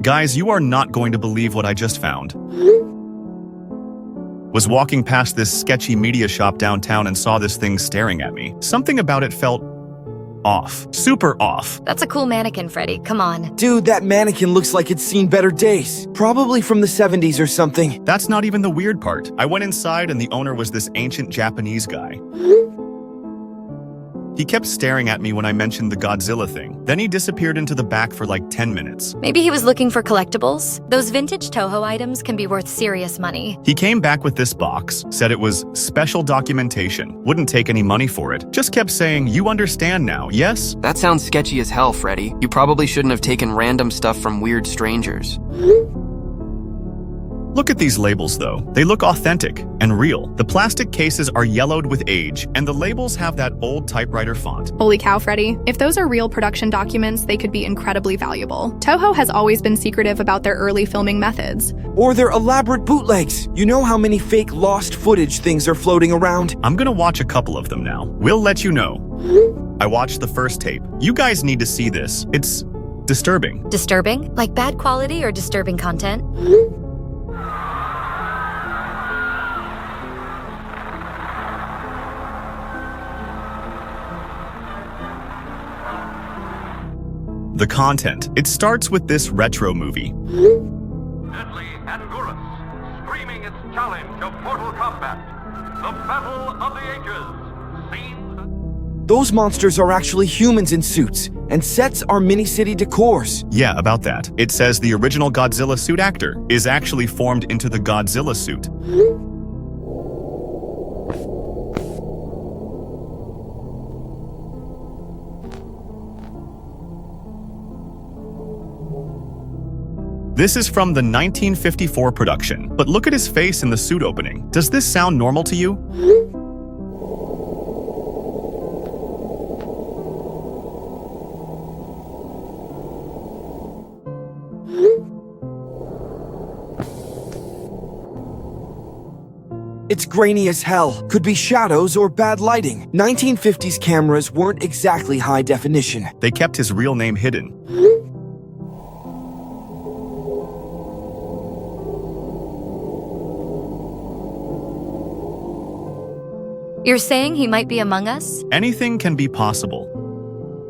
Guys, you are not going to believe what I just found. Was walking past this sketchy media shop downtown and saw this thing staring at me. Something about it felt off. Super off. That's a cool mannequin, Freddy. Come on. Dude, that mannequin looks like it's seen better days. Probably from the 70s or something. That's not even the weird part. I went inside and the owner was this ancient Japanese guy. He kept staring at me when I mentioned the Godzilla thing. Then he disappeared into the back for like 10 minutes. Maybe he was looking for collectibles. Those vintage Toho items can be worth serious money. He came back with this box, said it was special documentation, wouldn't take any money for it. Just kept saying, "You understand now, yes?" That sounds sketchy as hell, Freddy. You probably shouldn't have taken random stuff from weird strangers. Look at these labels though. They look authentic and real. The plastic cases are yellowed with age, and the labels have that old typewriter font. Holy cow, Freddy. If those are real production documents, they could be incredibly valuable. Toho has always been secretive about their early filming methods. Or their elaborate bootlegs. You know how many fake lost footage things are floating around? I'm gonna watch a couple of them now. We'll let you know. I watched the first tape. You guys need to see this. It's disturbing. Disturbing? Like bad quality or disturbing content? The content. It starts with this retro movie. Deadly Angurius, screaming its challenge of mortal combat. The Battle of the Ages. Scenes. Those monsters are actually humans in suits, and sets are mini-city decors. Yeah, about that. It says the original Godzilla suit actor is actually formed into the Godzilla suit. This is from the 1954 production, but look at his face in the suit opening. Does this sound normal to you? It's grainy as hell. Could be shadows or bad lighting. 1950s cameras weren't exactly high definition. They kept his real name hidden. You're saying he might be among us? Anything can be possible.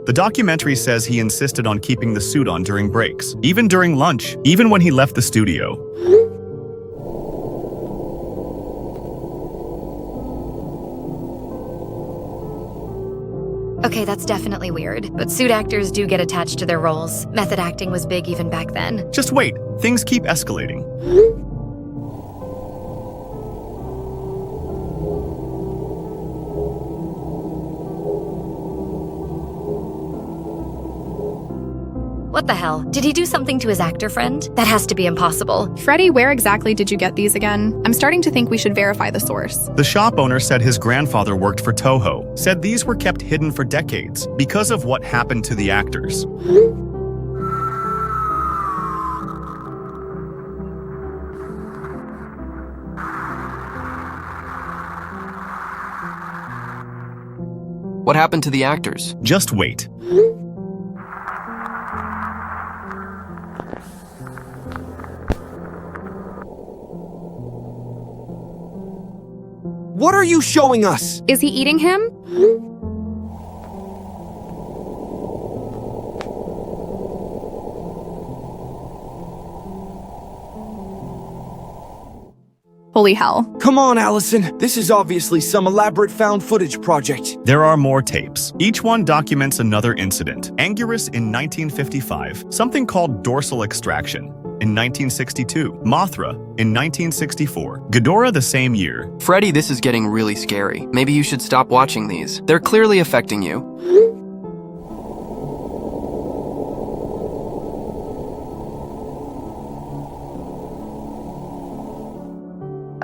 The documentary says he insisted on keeping the suit on during breaks, even during lunch, even when he left the studio. Okay, that's definitely weird, but suit actors do get attached to their roles. Method acting was big even back then. Just wait, things keep escalating. What the hell? Did he do something to his actor friend? That has to be impossible. Freddy, where exactly did you get these again? I'm starting to think we should verify the source. The shop owner said his grandfather worked for Toho, said these were kept hidden for decades because of what happened to the actors. What happened to the actors? Just wait. What are you showing us? Is he eating him? Holy hell. Come on, Allison. This is obviously some elaborate found footage project. There are more tapes. Each one documents another incident. Angurius in 1955, something called dorsal extraction in 1962, Mothra in 1964, Ghidorah the same year. Freddy, this is getting really scary. Maybe you should stop watching these. They're clearly affecting you.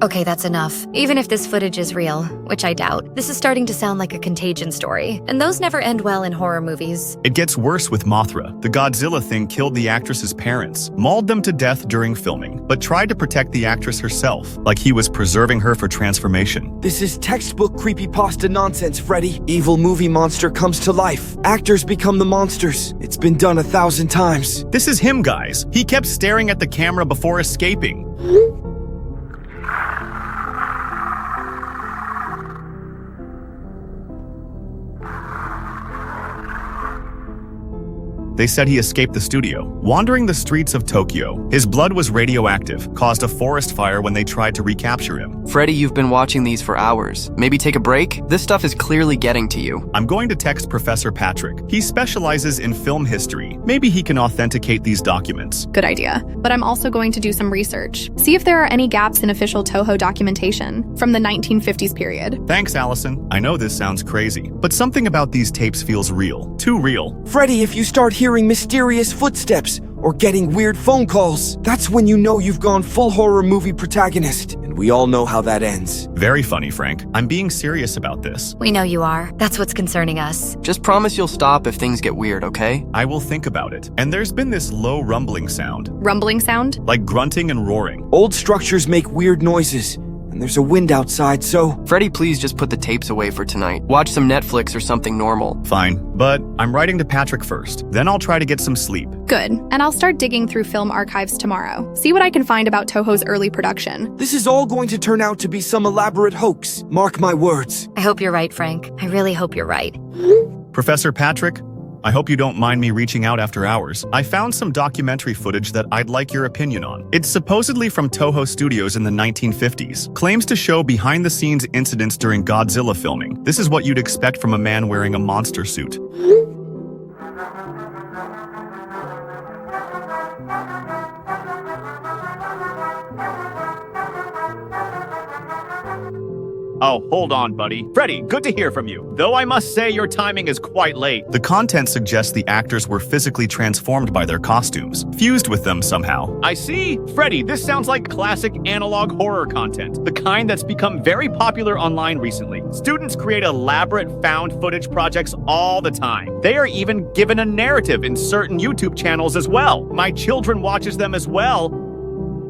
Okay, that's enough. Even if this footage is real, which I doubt, this is starting to sound like a contagion story. And those never end well in horror movies. It gets worse with Mothra. The Godzilla thing killed the actress's parents, mauled them to death during filming, but tried to protect the actress herself, like he was preserving her for transformation. This is textbook creepypasta nonsense, Freddy. Evil movie monster comes to life. Actors become the monsters. It's been done 1,000 times. This is him, guys. He kept staring at the camera before escaping. They said he escaped the studio, wandering the streets of Tokyo. His blood was radioactive, caused a forest fire when they tried to recapture him. Freddy, you've been watching these for hours. Maybe take a break? This stuff is clearly getting to you. I'm going to text Professor Patrick. He specializes in film history. Maybe he can authenticate these documents. Good idea. But I'm also going to do some research. See if there are any gaps in official Toho documentation from the 1950s period. Thanks, Allison. I know this sounds crazy, but something about these tapes feels real. Too real. Freddy, if you start hearing mysterious footsteps or getting weird phone calls, that's when you know you've gone full horror movie protagonist. And we all know how that ends. Very funny, Frank. I'm being serious about this. We know you are. That's what's concerning us. Just promise you'll stop if things get weird, okay? I will think about it. And there's been this low rumbling sound. Rumbling sound? Like grunting and roaring. Old structures make weird noises. And there's a wind outside, so... Freddy, please just put the tapes away for tonight. Watch some Netflix or something normal. Fine, but I'm writing to Patrick first. Then I'll try to get some sleep. Good. And I'll start digging through film archives tomorrow. See what I can find about Toho's early production. This is all going to turn out to be some elaborate hoax. Mark my words. I hope you're right, Frank. I really hope you're right. Professor Patrick, I hope you don't mind me reaching out after hours. I found some documentary footage that I'd like your opinion on. It's supposedly from Toho Studios in the 1950s. Claims to show behind-the-scenes incidents during Godzilla filming. This is what you'd expect from a man wearing a monster suit. Oh, hold on, buddy. Freddy, good to hear from you. Though I must say your timing is quite late. The content suggests the actors were physically transformed by their costumes, fused with them somehow. I see. Freddy, this sounds like classic analog horror content, the kind that's become very popular online recently. Students create elaborate found footage projects all the time. They are even given a narrative in certain YouTube channels as well. My children watches them as well.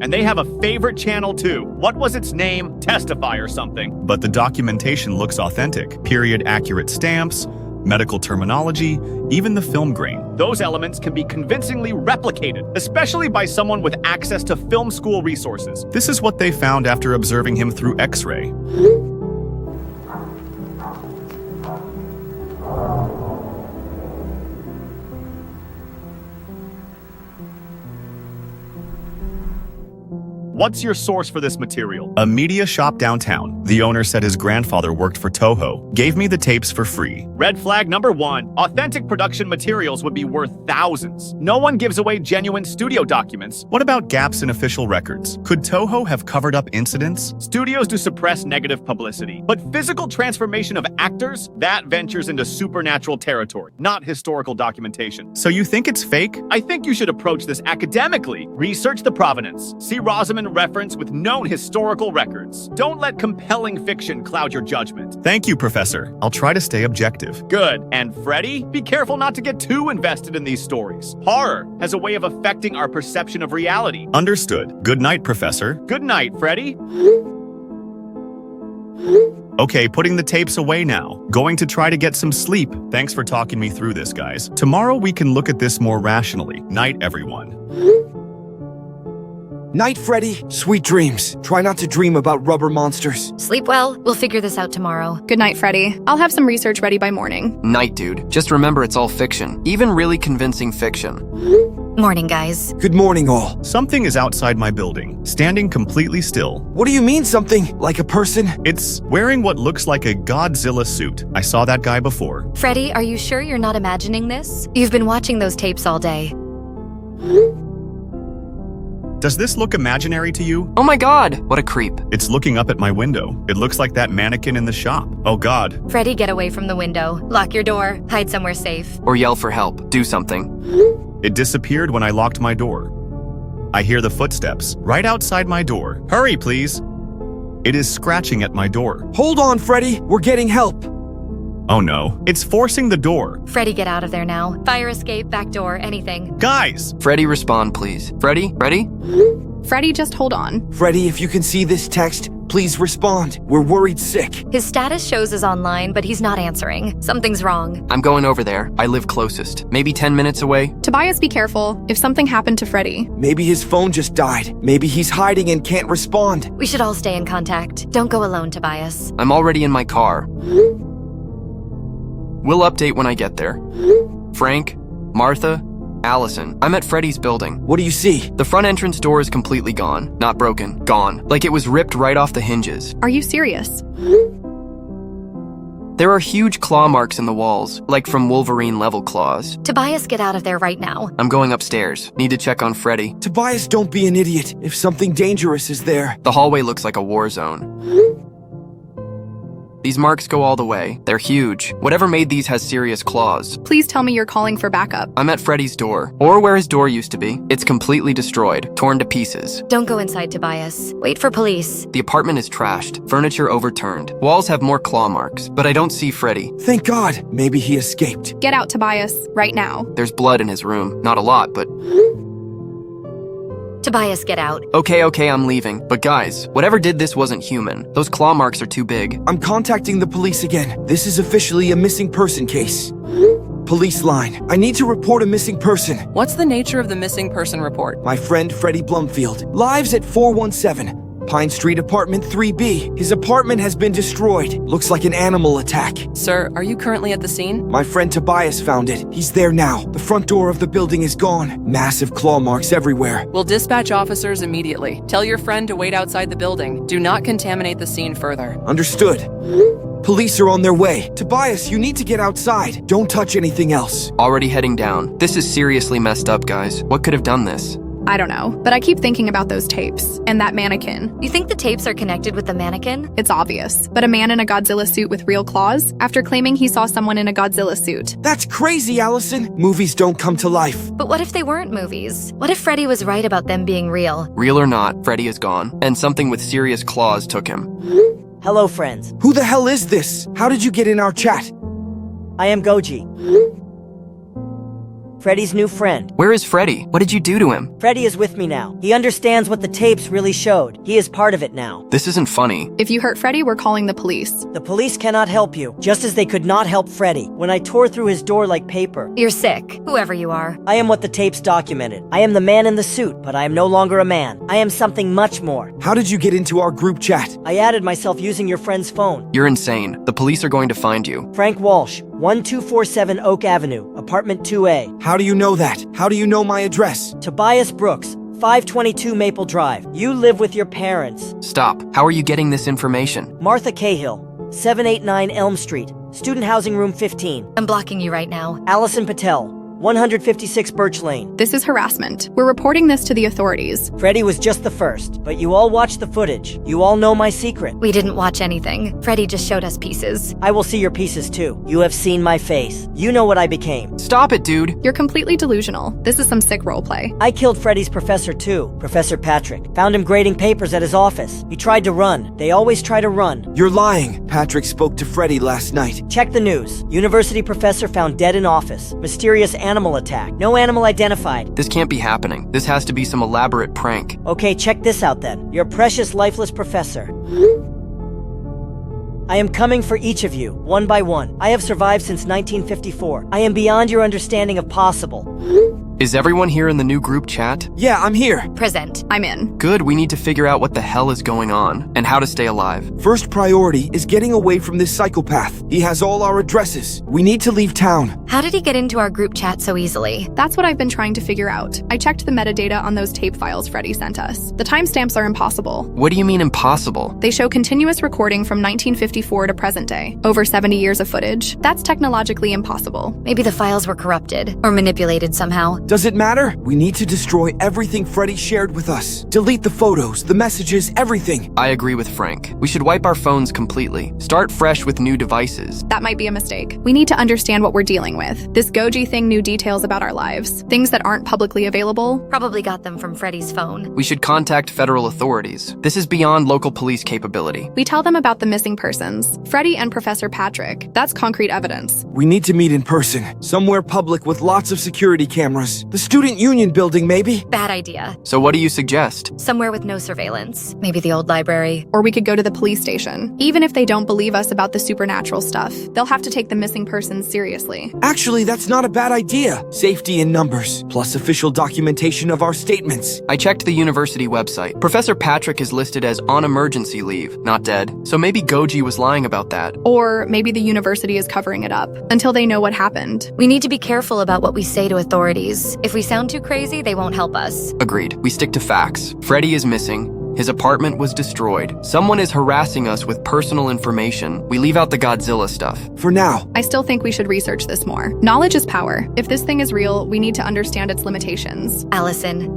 And they have a favorite channel too. What was its name? Textify or something. But the documentation looks authentic. Period-accurate stamps, medical terminology, even the film grain. Those elements can be convincingly replicated, especially by someone with access to film school resources. This is what they found after observing him through X-ray. What's your source for this material? A media shop downtown. The owner said his grandfather worked for Toho. Gave me the tapes for free. Red flag number 1. Authentic production materials would be worth thousands. No one gives away genuine studio documents. What about gaps in official records? Could Toho have covered up incidents? Studios do suppress negative publicity, but physical transformation of actors, that ventures into supernatural territory, not historical documentation. So you think it's fake? I think you should approach this academically. Research the provenance. See Rosamund reference with known historical records. Don't let compelling fiction cloud your judgment. Thank you, Professor. I'll try to stay objective. Good. And Freddy, be careful not to get too invested in these stories. Horror has a way of affecting our perception of reality. Understood. Good night, Professor. Good night, Freddy. Okay, putting the tapes away now. Going to try to get some sleep. Thanks for talking me through this, guys. Tomorrow we can look at this more rationally. Night, everyone. Night, Freddy. Sweet dreams. Try not to dream about rubber monsters. Sleep well. We'll figure this out tomorrow. Good night, Freddy. I'll have some research ready by morning. Night, dude. Just remember it's all fiction. Even really convincing fiction. Morning, guys. Good morning, all. Something is outside my building, standing completely still. What do you mean, something? Like a person? It's wearing what looks like a Godzilla suit. I saw that guy before. Freddy, are you sure you're not imagining this? You've been watching those tapes all day. Does this look imaginary to you? Oh my god, what a creep. It's looking up at my window. It looks like that mannequin in the shop. Oh god. Freddy, get away from the window. Lock your door. Hide somewhere safe. Or yell for help. Do something. It disappeared when I locked my door. I hear the footsteps right outside my door. Hurry, please. It is scratching at my door. Hold on, Freddy. We're getting help. Oh no, it's forcing the door. Freddy, get out of there now. Fire escape, back door, anything. Guys! Freddy, respond, please. Freddy? Freddy? Freddy, just hold on. Freddy, if you can see this text, please respond. We're worried sick. His status shows is online, but he's not answering. Something's wrong. I'm going over there. I live closest. Maybe 10 minutes away. Tobias, be careful. If something happened to Freddy. Maybe his phone just died. Maybe he's hiding and can't respond. We should all stay in contact. Don't go alone, Tobias. I'm already in my car. We'll update when I get there. Frank, Martha, Allison, I'm at Freddy's building. What do you see? The front entrance door is completely gone. Not broken. Gone. Like it was ripped right off the hinges. Are you serious? There are huge claw marks in the walls, like from Wolverine-level claws. Tobias, get out of there right now. I'm going upstairs. Need to check on Freddy. Tobias, don't be an idiot. If something dangerous is there. The hallway looks like a war zone. These marks go all the way. They're huge. Whatever made these has serious claws. Please tell me you're calling for backup. I'm at Freddy's door, or where his door used to be. It's completely destroyed, torn to pieces. Don't go inside, Tobias. Wait for police. The apartment is trashed, furniture overturned. Walls have more claw marks, but I don't see Freddy. Thank God. Maybe he escaped. Get out, Tobias, right now. There's blood in his room. Not a lot, but... Tobias, get out. Okay, I'm leaving. But guys, whatever did this wasn't human. Those claw marks are too big. I'm contacting the police again. This is officially a missing person case. Police line. I need to report a missing person. What's the nature of the missing person report? My friend Freddie Blumfield lives at 417 Pine Street, apartment 3B. His apartment has been destroyed. Looks like an animal attack. Sir, are you currently at the scene? My friend Tobias found it. He's there now. The front door of the building is gone. Massive claw marks everywhere. We'll dispatch officers immediately. Tell your friend to wait outside the building. Do not contaminate the scene further. Understood. Police are on their way. Tobias, you need to get outside. Don't touch anything else. Already heading down. This is seriously messed up, guys. What could have done this? I don't know, but I keep thinking about those tapes and that mannequin. You think the tapes are connected with the mannequin? It's obvious, but a man in a Godzilla suit with real claws after claiming he saw someone in a Godzilla suit. That's crazy, Allison. Movies don't come to life. But what if they weren't movies? What if Freddy was right about them being real? Real or not, Freddy is gone, and something with serious claws took him. Hello, friends. Who the hell is this? How did you get in our chat? I am Goji, Freddy's new friend. Where is Freddy? What did you do to him? Freddy is with me now. He understands what the tapes really showed. He is part of it now. This isn't funny. If you hurt Freddy, we're calling the police. The police cannot help you, just as they could not help Freddy when I tore through his door like paper. You're sick, whoever you are. I am what the tapes documented. I am the man in the suit, but I am no longer a man. I am something much more. How did you get into our group chat? I added myself using your friend's phone. You're insane. The police are going to find you. Frank Walsh, 1247 Oak Avenue, apartment 2A. How do you know that? How do you know my address? Tobias Brooks, 522 Maple Drive. You live with your parents. Stop. How are you getting this information? Martha Cahill, 789 Elm Street, Student Housing Room 15. I'm blocking you right now. Allison Patel, 156 Birch Lane. This is harassment. We're reporting this to the authorities. Freddy was just the first, but you all watched the footage. You all know my secret. We didn't watch anything. Freddy just showed us pieces. I will see your pieces too. You have seen my face. You know what I became. Stop it, dude. You're completely delusional. This is some sick roleplay. I killed Freddy's professor too, Professor Patrick. Found him grading papers at his office. He tried to run. They always try to run. You're lying. Patrick spoke to Freddy last night. Check the news. University professor found dead in office. Mysterious animal attack. No animal identified. This can't be happening. This has to be some elaborate prank. Okay, check this out then. Your precious lifeless professor. I am coming for each of you, one by one. I have survived since 1954. I am beyond your understanding of possible. Is everyone here in the new group chat? Yeah, I'm here. Present. I'm in. Good, we need to figure out what the hell is going on and how to stay alive. First priority is getting away from this psychopath. He has all our addresses. We need to leave town. How did he get into our group chat so easily? That's what I've been trying to figure out. I checked the metadata on those tape files Freddy sent us. The timestamps are impossible. What do you mean impossible? They show continuous recording from 1954 to present day. Over 70 years of footage. That's technologically impossible. Maybe the files were corrupted or manipulated somehow. Does it matter? We need to destroy everything Freddy shared with us. Delete the photos, the messages, everything. I agree with Frank. We should wipe our phones completely. Start fresh with new devices. That might be a mistake. We need to understand what we're dealing with. This Goji thing knew details about our lives. Things that aren't publicly available. Probably got them from Freddy's phone. We should contact federal authorities. This is beyond local police capability. We tell them about the missing persons. Freddy and Professor Patrick. That's concrete evidence. We need to meet in person, somewhere public with lots of security cameras. The student union building, maybe? Bad idea. So what do you suggest? Somewhere with no surveillance. Maybe the old library. Or we could go to the police station. Even if they don't believe us about the supernatural stuff, they'll have to take the missing persons seriously. Actually, that's not a bad idea. Safety in numbers, plus official documentation of our statements. I checked the university website. Professor Patrick is listed as on emergency leave, not dead. So maybe Goji was lying about that. Or maybe the university is covering it up until they know what happened. We need to be careful about what we say to authorities. If we sound too crazy, they won't help us. Agreed. We stick to facts. Freddy is missing. His apartment was destroyed. Someone is harassing us with personal information. We leave out the Godzilla stuff. For now. I still think we should research this more. Knowledge is power. If this thing is real, we need to understand its limitations. Allison,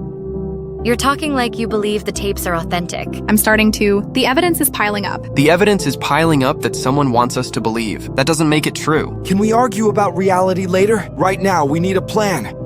you're talking like you believe the tapes are authentic. I'm starting to. The evidence is piling up. The evidence is piling up that someone wants us to believe. That doesn't make it true. Can we argue about reality later? Right now, we need a plan.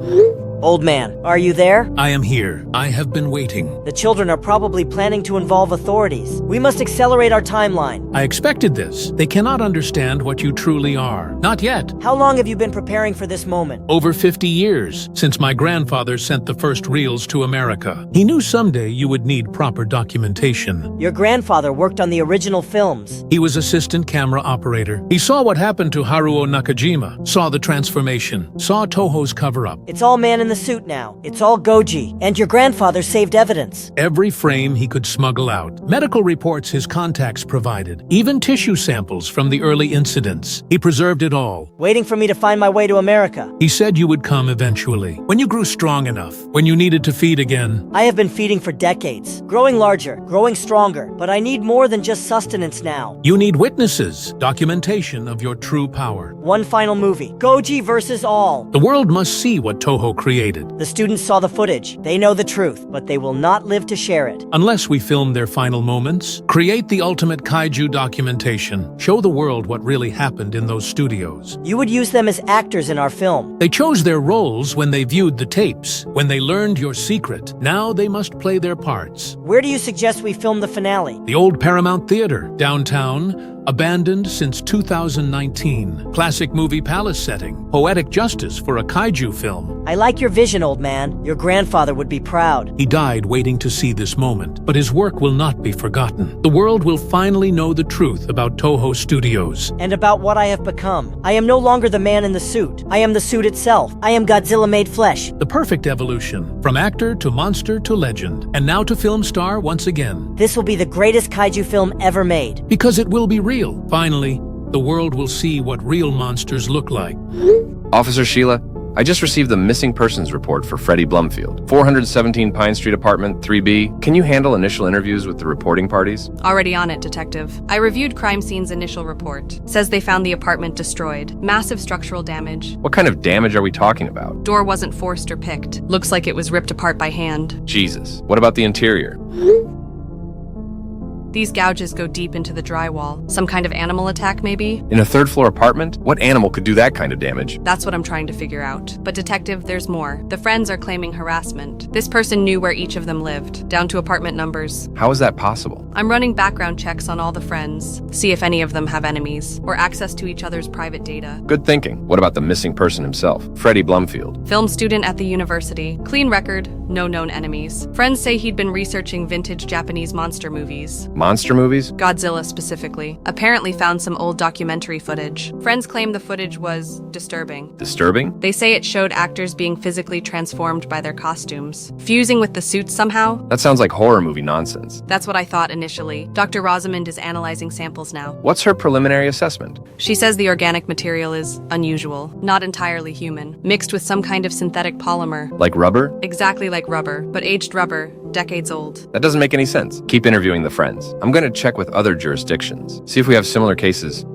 Old man, are you there? I am here. I have been waiting. The children are probably planning to involve authorities. We must accelerate our timeline. I expected this. They cannot understand what you truly are. Not yet. How long have you been preparing for this moment? Over 50 years, since my grandfather sent the first reels to America. He knew someday you would need proper documentation. Your grandfather worked on the original films. He was assistant camera operator. He saw what happened to Haruo Nakajima, saw the transformation, saw Toho's cover-up. It's all man in the suit now. It's all Goji. And your grandfather saved evidence. Every frame he could smuggle out. Medical reports his contacts provided. Even tissue samples from the early incidents. He preserved it all. Waiting for me to find my way to America. He said you would come eventually. When you grew strong enough. When you needed to feed again. I have been feeding for decades. Growing larger. Growing stronger. But I need more than just sustenance now. You need witnesses. Documentation of your true power. One final movie. Goji versus all. The world must see what Toho created. The students saw the footage. They know the truth, but they will not live to share it. Unless we film their final moments, create the ultimate kaiju documentation, show the world what really happened in those studios. You would use them as actors in our film. They chose their roles when they viewed the tapes, when they learned your secret. Now they must play their parts. Where do you suggest we film the finale? The old Paramount Theater, downtown, abandoned since 2019. Classic movie palace setting. Poetic justice for a kaiju film. I like your vision, old man. Your grandfather would be proud. He died waiting to see this moment, but his work will not be forgotten. The world will finally know the truth about Toho Studios. And about what I have become. I am no longer the man in the suit. I am the suit itself. I am Godzilla made flesh. The perfect evolution, from actor to monster to legend, and now to film star once again. This will be the greatest kaiju film ever made. Because it will be real. Finally, the world will see what real monsters look like. Officer Sheila, I just received the missing persons report for Freddie Blumfield. 417 Pine Street apartment, 3B. Can you handle initial interviews with the reporting parties? Already on it, Detective. I reviewed crime scene's initial report. Says they found the apartment destroyed. Massive structural damage. What kind of damage are we talking about? Door wasn't forced or picked. Looks like it was ripped apart by hand. Jesus. What about the interior? These gouges go deep into the drywall. Some kind of animal attack, maybe? In a third-floor apartment? What animal could do that kind of damage? That's what I'm trying to figure out. But Detective, there's more. The friends are claiming harassment. This person knew where each of them lived, down to apartment numbers. How is that possible? I'm running background checks on all the friends, see if any of them have enemies, or access to each other's private data. Good thinking. What about the missing person himself, Freddie Blumfield? Film student at the university. Clean record, no known enemies. Friends say he'd been researching vintage Japanese monster movies. Monster movies? Godzilla specifically. Apparently found some old documentary footage. Friends claim the footage was disturbing. Disturbing? They say it showed actors being physically transformed by their costumes, fusing with the suits somehow. That sounds like horror movie nonsense. That's what I thought initially. Dr. Rosamond is analyzing samples now. What's her preliminary assessment? She says the organic material is unusual, not entirely human, mixed with some kind of synthetic polymer. Like rubber? Exactly like rubber, but aged rubber, decades old. That doesn't make any sense. Keep interviewing the friends. I'm going to check with other jurisdictions, see if we have similar cases.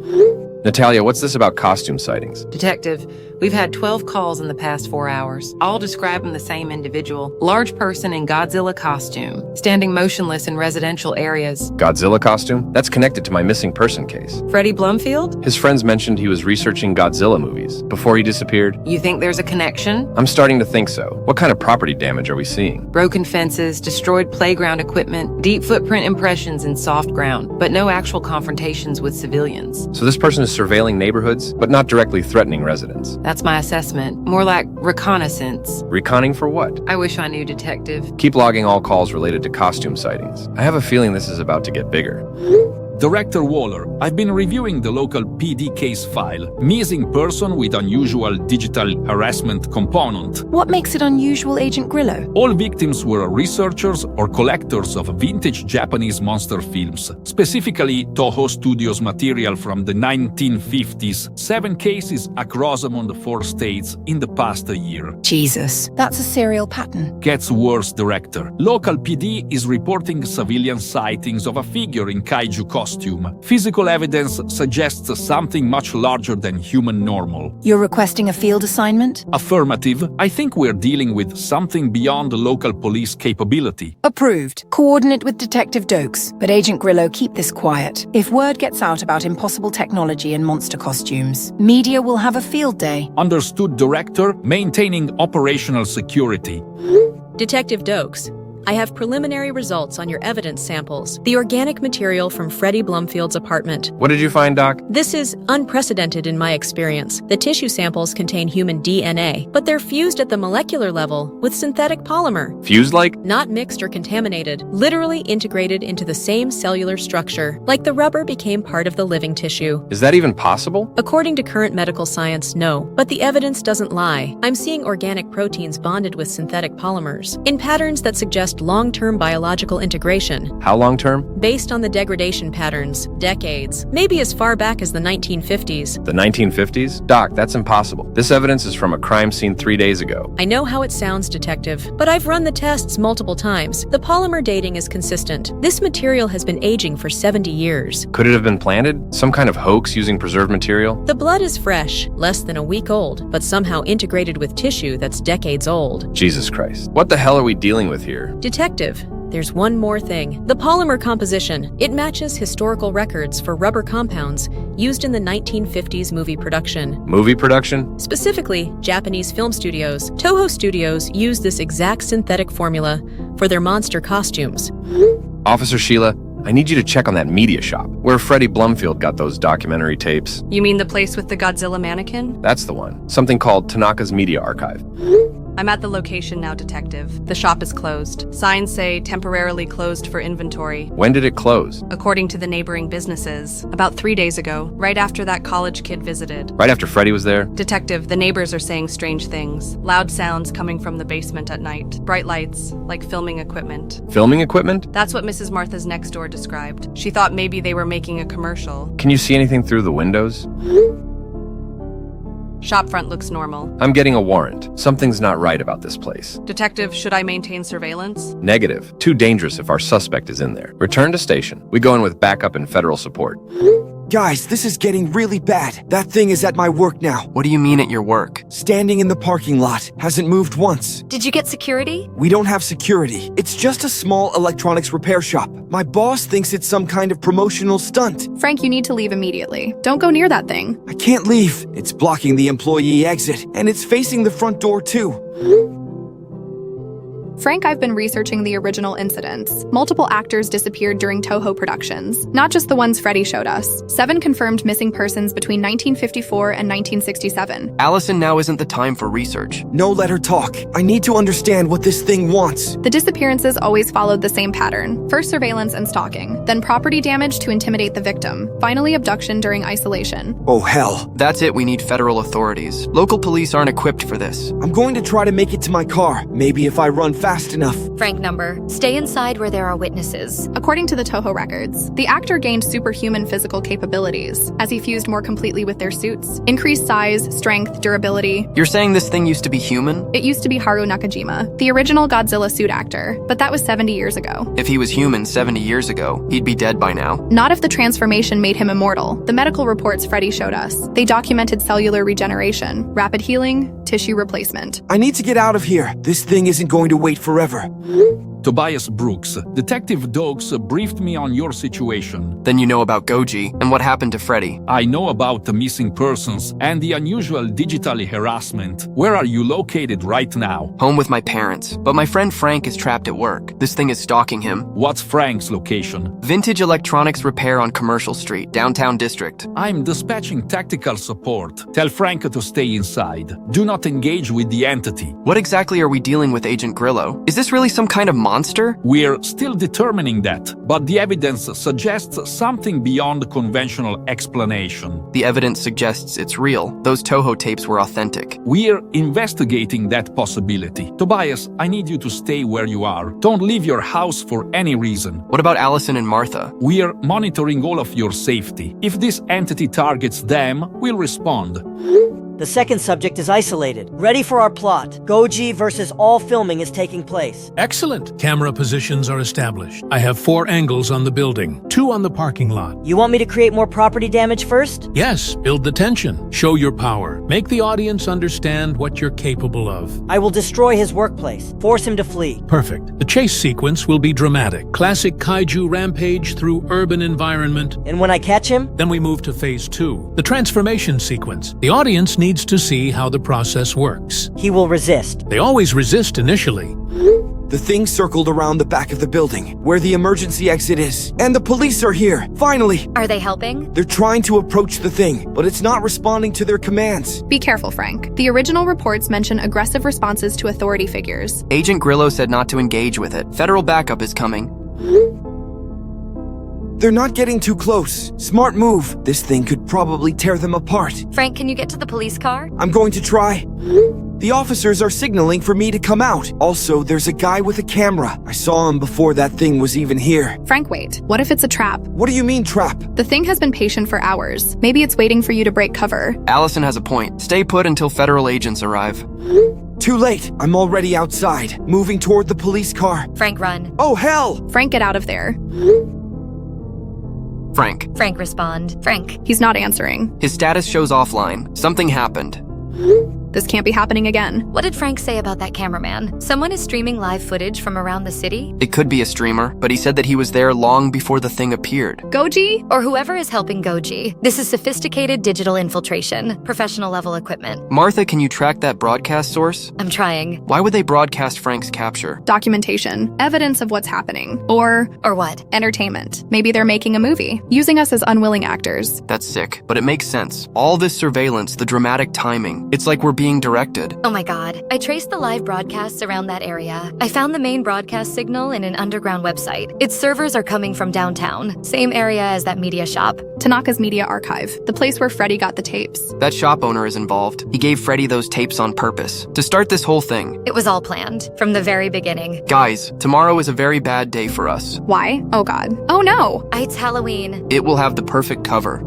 Natalia, what's this about costume sightings? Detective, We've had 12 calls in the past 4 hours, all describing the same individual. Large person in Godzilla costume, standing motionless in residential areas. Godzilla costume? That's connected to my missing person case. Freddie Blumfield? His friends mentioned he was researching Godzilla movies before he disappeared. You think there's a connection? I'm starting to think so. What kind of property damage are we seeing? Broken fences, destroyed playground equipment, deep footprint impressions in soft ground, but no actual confrontations with civilians. So this person is surveilling neighborhoods, but not directly threatening residents. That's my assessment. More like reconnaissance. Reconning for what? I wish I knew, Detective. Keep logging all calls related to costume sightings. I have a feeling this is about to get bigger. Director Waller, I've been reviewing the local PD case file. Missing person with unusual digital harassment component. What makes it unusual, Agent Grillo? All victims were researchers or collectors of vintage Japanese monster films, specifically Toho Studios material from the 1950s. 7 cases across among the 4 states in the past year. Jesus, that's a serial pattern. Gets worse, Director. Local PD is reporting civilian sightings of a figure in kaiju costume. Physical evidence suggests something much larger than human normal. You're requesting a field assignment? Affirmative. I think we're dealing with something beyond the local police capability. Approved. Coordinate with Detective Dokes. But Agent Grillo, keep this quiet. If word gets out about impossible technology and monster costumes, media will have a field day. Understood, Director. Maintaining operational security. Detective Dokes, I have preliminary results on your evidence samples, the organic material from Freddie Blumfield's apartment. What did you find, Doc? This is unprecedented in my experience. The tissue samples contain human DNA, but they're fused at the molecular level with synthetic polymer. Fused like? Not mixed or contaminated, literally integrated into the same cellular structure, like the rubber became part of the living tissue. Is that even possible? According to current medical science, no. But the evidence doesn't lie. I'm seeing organic proteins bonded with synthetic polymers in patterns that suggest long-term biological integration. How long-term? Based on the degradation patterns, decades, maybe as far back as the 1950s. The 1950s? Doc, that's impossible. This evidence is from a crime scene 3 days ago. I know how it sounds, Detective, but I've run the tests multiple times. The polymer dating is consistent. This material has been aging for 70 years. Could it have been planted? Some kind of hoax using preserved material? The blood is fresh, less than a week old, but somehow integrated with tissue that's decades old. Jesus Christ. What the hell are we dealing with here? Detective, there's one more thing. The polymer composition. It matches historical records for rubber compounds used in the 1950s movie production. Movie production? Specifically, Japanese film studios. Toho Studios used this exact synthetic formula for their monster costumes. Officer Sheila, I need you to check on that media shop, where Freddie Blumfield got those documentary tapes. You mean the place with the Godzilla mannequin? That's the one. Something called Tanaka's Media Archive. I'm at the location now, Detective. The shop is closed. Signs say temporarily closed for inventory. When did it close? According to the neighboring businesses. About 3 days ago, right after that college kid visited. Right after Freddie was there? Detective, the neighbors are saying strange things. Loud sounds coming from the basement at night. Bright lights, like filming equipment. Filming equipment? That's what Mrs. Martha's next door described. She thought maybe they were making a commercial. Can you see anything through the windows? Shop front looks normal. I'm getting a warrant. Something's not right about this place. Detective, should I maintain surveillance? Negative. Too dangerous if our suspect is in there. Return to station. We go in with backup and federal support. Guys, this is getting really bad. That thing is at my work now. What do you mean at your work? Standing in the parking lot. Hasn't moved once. Did you get security? We don't have security. It's just a small electronics repair shop. My boss thinks it's some kind of promotional stunt. Frank, you need to leave immediately. Don't go near that thing. I can't leave. It's blocking the employee exit, and it's facing the front door too. Frank, I've been researching the original incidents. Multiple actors disappeared during Toho productions, not just the ones Freddie showed us. 7 confirmed missing persons between 1954 and 1967. Allison, now isn't the time for research. No, let her talk. I need to understand what this thing wants. The disappearances always followed the same pattern. First surveillance and stalking, then property damage to intimidate the victim, finally abduction during isolation. Oh, hell. That's it, we need federal authorities. Local police aren't equipped for this. I'm going to try to make it to my car. Maybe if I run fast fast enough. Frank number. Stay inside where there are witnesses. According to the Toho records, the actor gained superhuman physical capabilities as he fused more completely with their suits. Increased size, strength, durability. You're saying this thing used to be human? It used to be Haru Nakajima, the original Godzilla suit actor, but that was 70 years ago. If he was human 70 years ago, he'd be dead by now. Not if the transformation made him immortal. The medical reports Freddy showed us. They documented cellular regeneration, rapid healing, tissue replacement. I need to get out of here. This thing isn't going to wait forever. Tobias Brooks, Detective Dogs briefed me on your situation. Then you know about Goji and what happened to Freddy. I know about the missing persons and the unusual digital harassment. Where are you located right now? Home with my parents, but my friend Frank is trapped at work. This thing is stalking him. What's Frank's location? Vintage Electronics Repair on Commercial Street, downtown district. I'm dispatching tactical support. Tell Frank to stay inside. Do not engage with the entity. What exactly are we dealing with, Agent Grillo? Is this really some kind of monster? We're still determining that, but the evidence suggests something beyond conventional explanation. The evidence suggests it's real. Those Toho tapes were authentic. We're investigating that possibility. Tobias, I need you to stay where you are. Don't leave your house for any reason. What about Allison and Martha? We're monitoring all of your safety. If this entity targets them, we'll respond. The second subject is isolated. Ready for our plot. Goji versus all filming is taking place. Excellent. Camera positions are established. I have 4 angles on the building, 2 on the parking lot. You want me to create more property damage first? Yes, build the tension. Show your power. Make the audience understand what you're capable of. I will destroy his workplace. Force him to flee. Perfect. The chase sequence will be dramatic. Classic kaiju rampage through urban environment. And when I catch him? Then we move to phase 2, the transformation sequence. The audience needs to see how the process works. He will resist. They always resist initially. The thing circled around the back of the building, where the emergency exit is. And the police are here, finally! Are they helping? They're trying to approach the thing, but it's not responding to their commands. Be careful, Frank. The original reports mention aggressive responses to authority figures. Agent Grillo said not to engage with it. Federal backup is coming. They're not getting too close. Smart move. This thing could probably tear them apart. Frank, can you get to the police car? I'm going to try. The officers are signaling for me to come out. Also, there's a guy with a camera. I saw him before that thing was even here. Frank, wait. What if it's a trap? What do you mean, trap? The thing has been patient for hours. Maybe it's waiting for you to break cover. Allison has a point. Stay put until federal agents arrive. Too late. I'm already outside, moving toward the police car. Frank, run. Oh, hell! Frank, get out of there. Frank. Frank, respond. Frank. He's not answering. His status shows offline. Something happened. This can't be happening again. What did Frank say about that cameraman? Someone is streaming live footage from around the city? It could be a streamer, but he said that he was there long before the thing appeared. Goji? Or whoever is helping Goji. This is sophisticated digital infiltration, professional level equipment. Martha, can you track that broadcast source? I'm trying. Why would they broadcast Frank's capture? Documentation. Evidence of what's happening. Or what? Entertainment. Maybe they're making a movie, using us as unwilling actors. That's sick, but it makes sense. All this surveillance, the dramatic timing. It's like we're being directed. Oh my god. I traced the live broadcasts around that area. I found the main broadcast signal in an underground website. Its servers are coming from downtown, same area as that media shop. Tanaka's Media Archive, the place where Freddy got the tapes. That shop owner is involved. He gave Freddy those tapes on purpose, to start this whole thing. It was all planned, from the very beginning. Guys, tomorrow is a very bad day for us. Why? Oh god. Oh no! It's Halloween. It will have the perfect cover.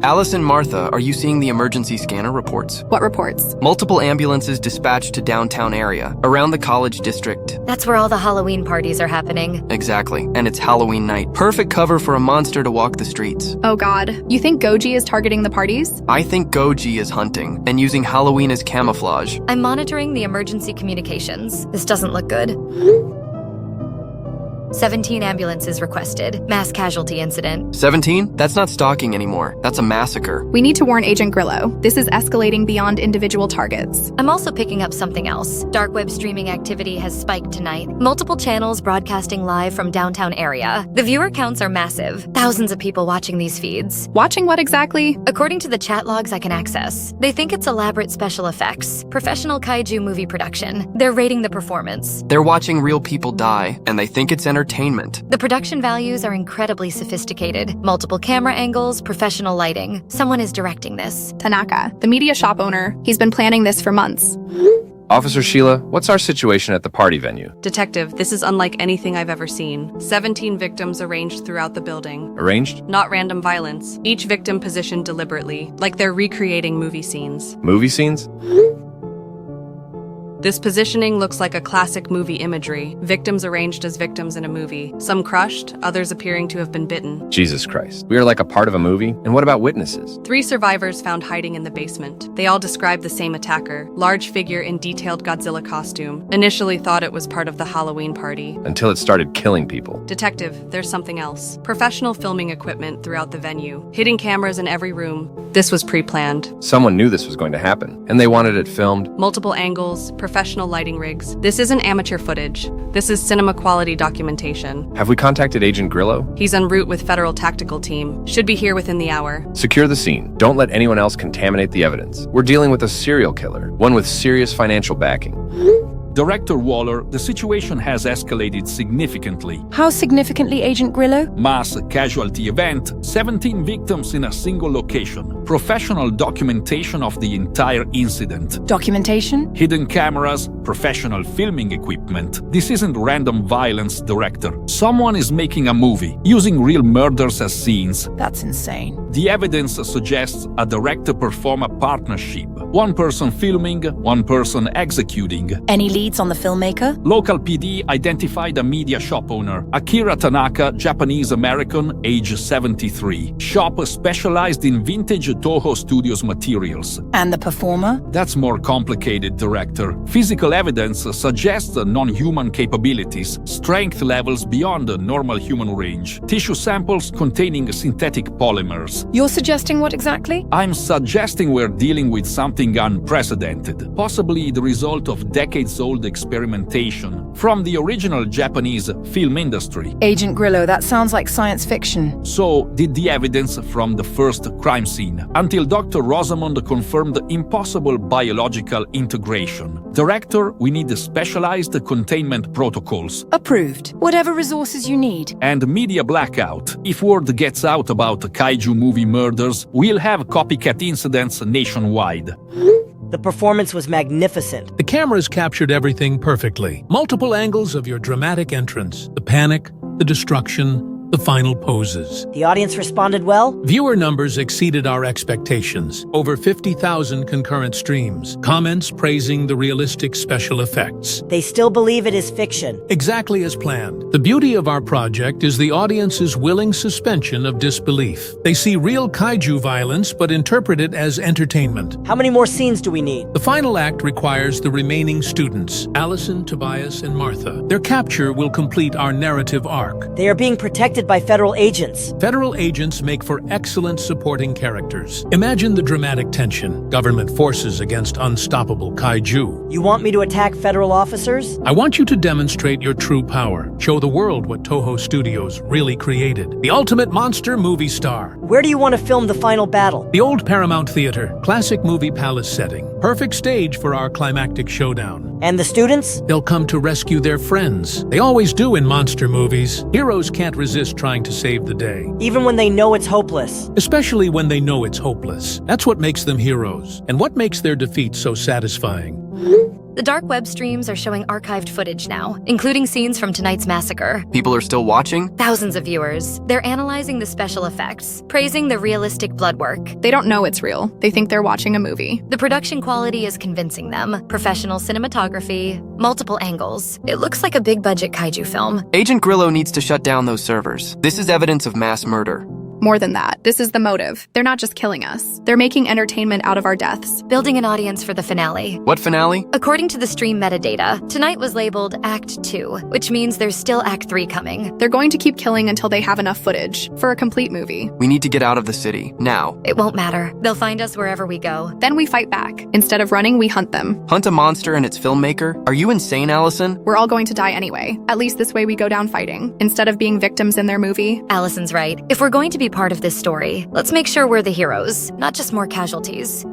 Alice and Martha, are you seeing the emergency scanner reports? What reports? Multiple ambulances dispatched to downtown area, around the college district. That's where all the Halloween parties are happening. Exactly, and it's Halloween night. Perfect cover for a monster to walk the streets. Oh god. You think Goji is targeting the parties? I think Goji is hunting, and using Halloween as camouflage. I'm monitoring the emergency communications. This doesn't look good. 17 ambulances requested. Mass casualty incident. 17? That's not stalking anymore. That's a massacre. We need to warn Agent Grillo. This is escalating beyond individual targets. I'm also picking up something else. Dark web streaming activity has spiked tonight. Multiple channels broadcasting live from downtown area. The viewer counts are massive. Thousands of people watching these feeds. Watching what exactly? According to the chat logs I can access, they think it's elaborate special effects, professional kaiju movie production. They're rating the performance. They're watching real people die, and they think it's entertainment. The production values are incredibly sophisticated. Multiple camera angles, professional lighting. Someone is directing this. Tanaka, the media shop owner. He's been planning this for months. Officer Sheila, what's our situation at the party venue? Detective, this is unlike anything I've ever seen. 17 victims arranged throughout the building. Arranged? Not random violence. Each victim positioned deliberately, like they're recreating movie scenes. Movie scenes? This positioning looks like a classic movie imagery. Victims arranged as victims in a movie. Some crushed, others appearing to have been bitten. Jesus Christ. We are like a part of a movie? And what about witnesses? 3 survivors found hiding in the basement. They all described the same attacker. Large figure in detailed Godzilla costume. Initially thought it was part of the Halloween party. Until it started killing people. Detective, there's something else. Professional filming equipment throughout the venue. Hidden cameras in every room. This was pre-planned. Someone knew this was going to happen, and they wanted it filmed. Multiple angles, professional lighting rigs. This isn't amateur footage. This is cinema quality documentation. Have we contacted Agent Grillo? He's en route with Federal Tactical Team. Should be here within the hour. Secure the scene. Don't let anyone else contaminate the evidence. We're dealing with a serial killer, one with serious financial backing. Director Waller, the situation has escalated significantly. How significantly, Agent Grillo? Mass casualty event, 17 victims in a single location. Professional documentation of the entire incident. Documentation? Hidden cameras, professional filming equipment. This isn't random violence, Director. Someone is making a movie, using real murders as scenes. That's insane. The evidence suggests a director-performer partnership. One person filming, one person executing. Any leads on the filmmaker? Local PD identified a media shop owner, Akira Tanaka, Japanese-American, age 73. Shop specialized in vintage Toho Studios materials. And the performer? That's more complicated, Director. Physical evidence suggests non-human capabilities, strength levels beyond the normal human range, tissue samples containing synthetic polymers. You're suggesting what exactly? I'm suggesting we're dealing with something unprecedented, possibly the result of decades-old experimentation from the original Japanese film industry. Agent Grillo, that sounds like science fiction. So did the evidence from the first crime scene, until Dr. Rosamond confirmed impossible biological integration. Director, we need specialized containment protocols. Approved. Whatever resources you need. And media blackout. If word gets out about kaiju movie murders, we'll have copycat incidents nationwide. The performance was magnificent. The cameras captured everything perfectly. Multiple angles of your dramatic entrance, the panic, the destruction, the final poses. The audience responded well? Viewer numbers exceeded our expectations. Over 50,000 concurrent streams. Comments praising the realistic special effects. They still believe it is fiction. Exactly as planned. The beauty of our project is the audience's willing suspension of disbelief. They see real kaiju violence but interpret it as entertainment. How many more scenes do we need? The final act requires the remaining students, Allison, Tobias, and Martha. Their capture will complete our narrative arc. They are being protected by federal agents. Federal agents make for excellent supporting characters. Imagine the dramatic tension. Government forces against unstoppable kaiju. You want me to attack federal officers? I want you to demonstrate your true power. Show the world what Toho Studios really created. The ultimate monster movie star. Where do you want to film the final battle? The old Paramount Theater. Classic movie palace setting. Perfect stage for our climactic showdown. And the students? They'll come to rescue their friends. They always do in monster movies. Heroes can't resist trying to save the day. Even when they know it's hopeless. Especially when they know it's hopeless. That's what makes them heroes, and what makes their defeat so satisfying. The dark web streams are showing archived footage now, including scenes from tonight's massacre. People are still watching? Thousands of viewers. They're analyzing the special effects, praising the realistic blood work. They don't know it's real. They think they're watching a movie. The production quality is convincing them. Professional cinematography, multiple angles. It looks like a big-budget kaiju film. Agent Grillo needs to shut down those servers. This is evidence of mass murder. More than that, this is the motive. They're not just killing us. They're making entertainment out of our deaths. Building an audience for the finale. What finale? According to the stream metadata, tonight was labeled Act 2, which means there's still Act 3 coming. They're going to keep killing until they have enough footage for a complete movie. We need to get out of the city, now. It won't matter. They'll find us wherever we go. Then we fight back. Instead of running, we hunt them. Hunt a monster and its filmmaker? Are you insane, Allison? We're all going to die anyway. At least this way we go down fighting, instead of being victims in their movie. Allison's right. If we're going to be part of this story, let's make sure we're the heroes, not just more casualties.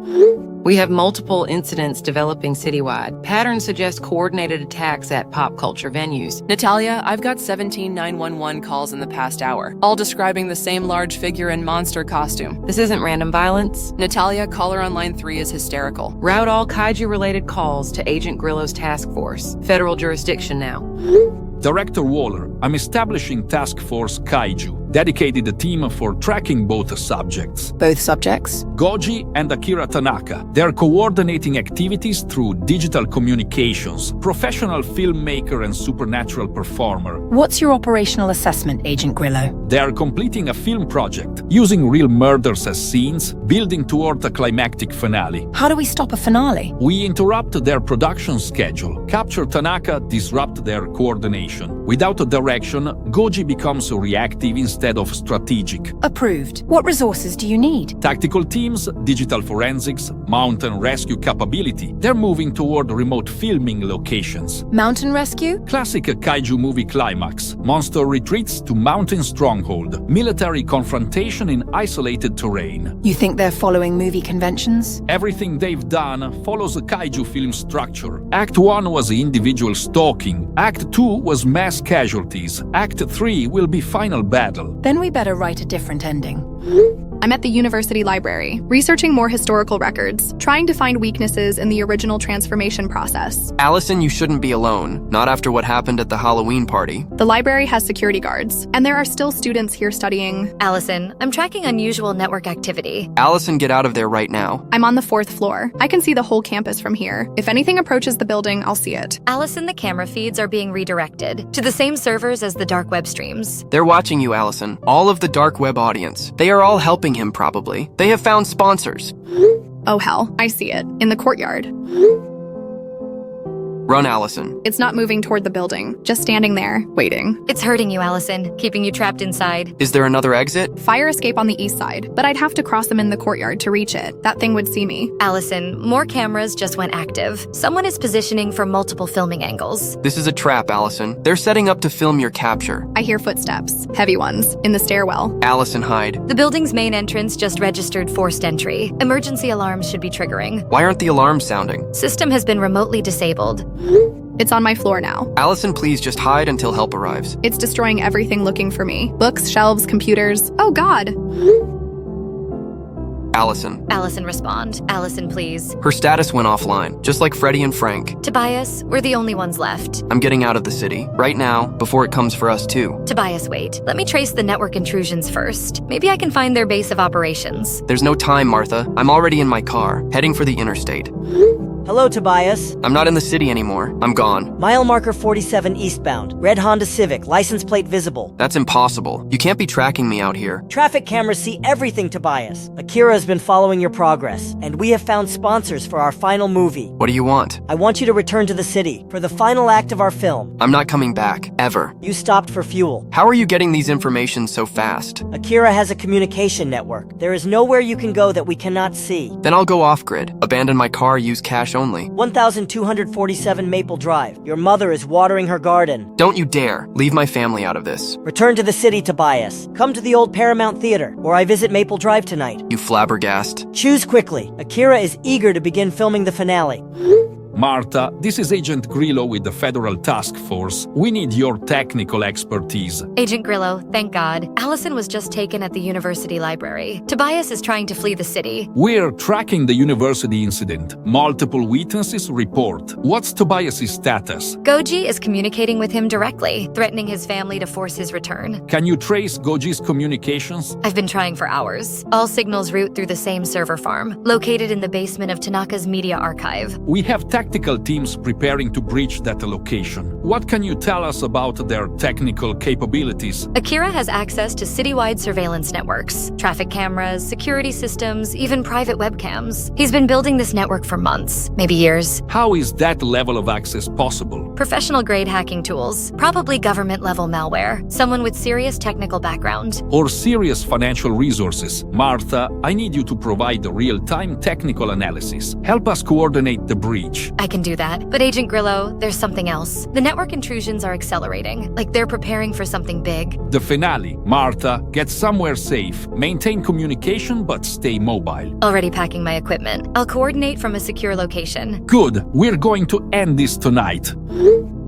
We have multiple incidents developing citywide. Patterns suggest coordinated attacks at pop culture venues. Natalia, I've got 17 911 calls in the past hour, all describing the same large figure in monster costume. This isn't random violence. Natalia, caller on line 3 is hysterical. Route all kaiju-related calls to Agent Grillo's task force. Federal jurisdiction now. Director Waller, I'm establishing Task Force Kaiju, dedicated a team for tracking both subjects. Both subjects? Goji and Akira Tanaka. They're coordinating activities through digital communications, professional filmmaker and supernatural performer. What's your operational assessment, Agent Grillo? They're completing a film project, using real murders as scenes, building toward a climactic finale. How do we stop a finale? We interrupt their production schedule, capture Tanaka, disrupt their coordination. Without a direction, Goji becomes reactive instead of strategic. Approved. What resources do you need? Tactical teams, digital forensics, mountain rescue capability. They're moving toward remote filming locations. Mountain rescue? Classic kaiju movie climax. Monster retreats to mountain stronghold. Military confrontation in isolated terrain. You think they're following movie conventions? Everything they've done follows a kaiju film structure. Act 1 was individual stalking. Act 2 was mass casualties. Act 3 will be final battle. Then we better write a different ending. I'm at the university library, researching more historical records, trying to find weaknesses in the original transformation process. Allison, you shouldn't be alone. Not after what happened at the Halloween party. The library has security guards, and there are still students here studying. Allison, I'm tracking unusual network activity. Allison, get out of there right now. I'm on the 4th floor. I can see the whole campus from here. If anything approaches the building, I'll see it. Allison, the camera feeds are being redirected to the same servers as the dark web streams. They're watching you, Allison. All of the dark web audience. They are all helping him, probably. They have found sponsors. Oh hell, I see it. In the courtyard. Run, Allison. It's not moving toward the building, just standing there, waiting. It's hurting you, Allison, keeping you trapped inside. Is there another exit? Fire escape on the east side, but I'd have to cross them in the courtyard to reach it. That thing would see me. Allison, more cameras just went active. Someone is positioning for multiple filming angles. This is a trap, Allison. They're setting up to film your capture. I hear footsteps, heavy ones, in the stairwell. Allison, hide. The building's main entrance just registered forced entry. Emergency alarms should be triggering. Why aren't the alarms sounding? System has been remotely disabled. It's on my floor now. Allison, please just hide until help arrives. It's destroying everything looking for me. Books, shelves, computers. Oh God. Allison. Allison, respond. Allison, please. Her status went offline, just like Freddie and Frank. Tobias, we're the only ones left. I'm getting out of the city, right now, before it comes for us too. Tobias, wait. Let me trace the network intrusions first. Maybe I can find their base of operations. There's no time, Martha. I'm already in my car, heading for the interstate. Hello, Tobias. I'm not in the city anymore. I'm gone. Mile marker 47 eastbound. Red Honda Civic, license plate visible. That's impossible. You can't be tracking me out here. Traffic cameras see everything, Tobias. Akira has been following your progress, and we have found sponsors for our final movie. What do you want? I want you to return to the city for the final act of our film. I'm not coming back, ever. You stopped for fuel. How are you getting these information so fast? Akira has a communication network. There is nowhere you can go that we cannot see. Then I'll go off-grid, abandon my car, use cash only. 1247 Maple Drive. Your mother is watering her garden. Don't you dare. Leave my family out of this. Return to the city, Tobias. Come to the old Paramount Theater, where I visit Maple Drive tonight. You flabbergast. Choose quickly. Akira is eager to begin filming the finale. Martha, this is Agent Grillo with the Federal Task Force. We need your technical expertise. Agent Grillo, thank God. Allison was just taken at the university library. Tobias is trying to flee the city. We're tracking the university incident. Multiple witnesses report. What's Tobias's status? Goji is communicating with him directly, threatening his family to force his return. Can you trace Goji's communications? I've been trying for hours. All signals route through the same server farm, located in the basement of Tanaka's media archive. We have tactical teams preparing to breach that location. What can you tell us about their technical capabilities? Akira has access to citywide surveillance networks, traffic cameras, security systems, even private webcams. He's been building this network for months, maybe years. How is that level of access possible? Professional-grade hacking tools, probably government-level malware, someone with serious technical background. Or serious financial resources. Martha, I need you to provide a real-time technical analysis. Help us coordinate the breach. I can do that. But Agent Grillo, there's something else. The network intrusions are accelerating, like they're preparing for something big. The finale. Martha, get somewhere safe. Maintain communication, but stay mobile. Already packing my equipment. I'll coordinate from a secure location. Good. We're going to end this tonight.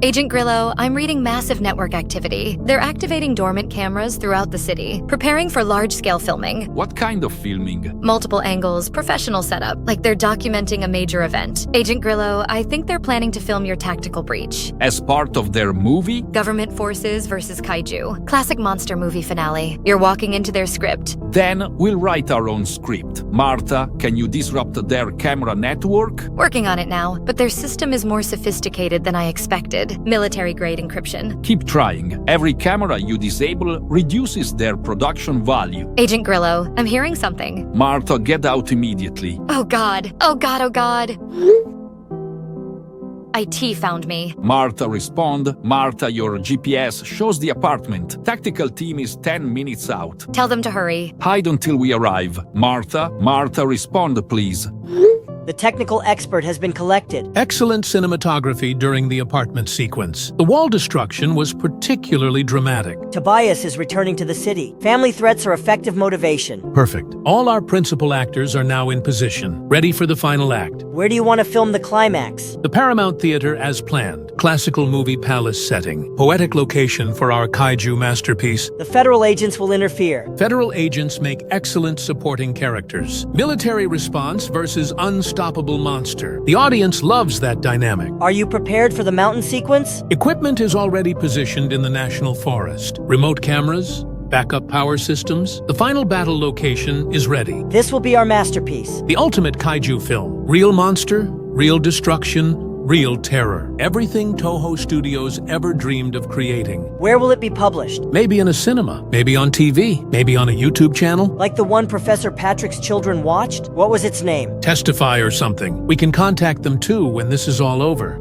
Agent Grillo, I'm reading massive network activity. They're activating dormant cameras throughout the city, preparing for large-scale filming. What kind of filming? Multiple angles, professional setup, like they're documenting a major event. Agent Grillo, I think they're planning to film your tactical breach. As part of their movie? Government forces versus kaiju. Classic monster movie finale. You're walking into their script. Then we'll write our own script. Martha, can you disrupt their camera network? Working on it now, but their system is more sophisticated than I expected. Military-grade encryption. Keep trying. Every camera you disable reduces their production value. Agent Grillo, I'm hearing something. Martha, get out immediately. Oh God. Oh God, oh God. IT found me. Martha, respond. Martha, your GPS shows the apartment. Tactical team is 10 minutes out. Tell them to hurry. Hide until we arrive. Martha, respond, please. The technical expert has been collected. Excellent cinematography during the apartment sequence. The wall destruction was particularly dramatic. Tobias is returning to the city. Family threats are effective motivation. Perfect. All our principal actors are now in position, ready for the final act. Where do you want to film the climax? The Paramount Theater as planned. Classical movie palace setting. Poetic location for our kaiju masterpiece. The federal agents will interfere. Federal agents make excellent supporting characters. Military response versus unstoppable monster. The audience loves that dynamic. Are you prepared for the mountain sequence? Equipment is already positioned in the National Forest. Remote cameras, backup power systems. The final battle location is ready. This will be our masterpiece. The ultimate kaiju film. Real monster, real destruction, real terror. Everything Toho Studios ever dreamed of creating. Where will it be published? Maybe in a cinema, maybe on TV, maybe on a YouTube channel. Like the one Professor Patrick's children watched? What was its name? Textify or something. We can contact them too when this is all over.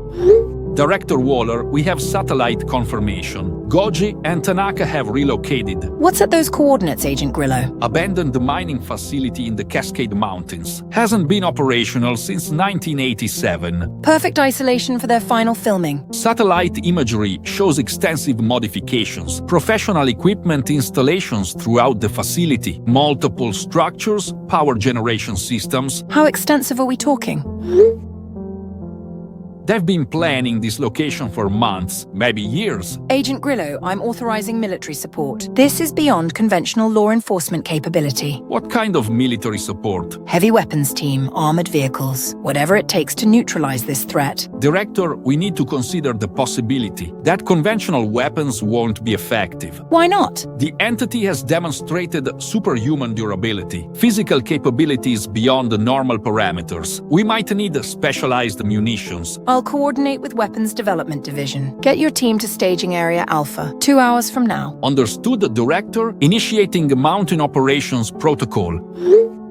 Director Waller, we have satellite confirmation. Goji and Tanaka have relocated. What's at those coordinates, Agent Grillo? Abandoned mining facility in the Cascade Mountains. Hasn't been operational since 1987. Perfect isolation for their final filming. Satellite imagery shows extensive modifications, professional equipment installations throughout the facility, multiple structures, power generation systems. How extensive are we talking? They've been planning this location for months, maybe years. Agent Grillo, I'm authorizing military support. This is beyond conventional law enforcement capability. What kind of military support? Heavy weapons team, armored vehicles, whatever it takes to neutralize this threat. Director, we need to consider the possibility that conventional weapons won't be effective. Why not? The entity has demonstrated superhuman durability, physical capabilities beyond the normal parameters. We might need specialized munitions. I'll coordinate with Weapons Development Division. Get your team to staging area Alpha, 2 hours from now. Understood, Director. Initiating Mountain Operations Protocol.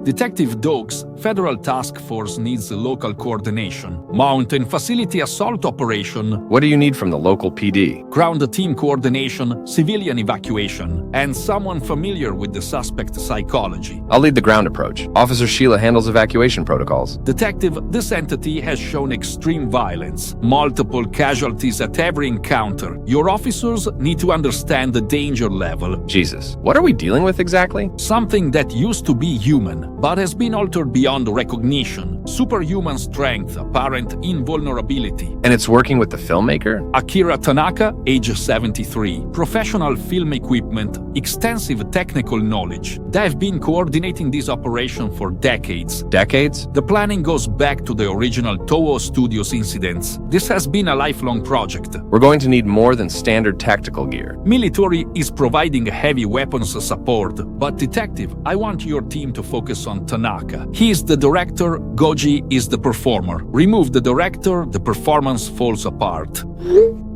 Detective Dogs, Federal Task Force needs local coordination. Mountain Facility Assault Operation. What do you need from the local PD? Ground team coordination, civilian evacuation, and someone familiar with the suspect psychology. I'll lead the ground approach. Officer Sheila handles evacuation protocols. Detective, this entity has shown extreme violence. Multiple casualties at every encounter. Your officers need to understand the danger level. Jesus, what are we dealing with exactly? Something that used to be human, but has been altered beyond recognition. Superhuman strength, apparent invulnerability. And it's working with the filmmaker? Akira Tanaka, age 73. Professional film equipment, extensive technical knowledge. They've been coordinating this operation for decades. Decades? The planning goes back to the original Toho Studios incidents. This has been a lifelong project. We're going to need more than standard tactical gear. Military is providing heavy weapons support, but Detective, I want your team to focus on Tanaka. He is the director, Goji is the performer. Remove the director, the performance falls apart.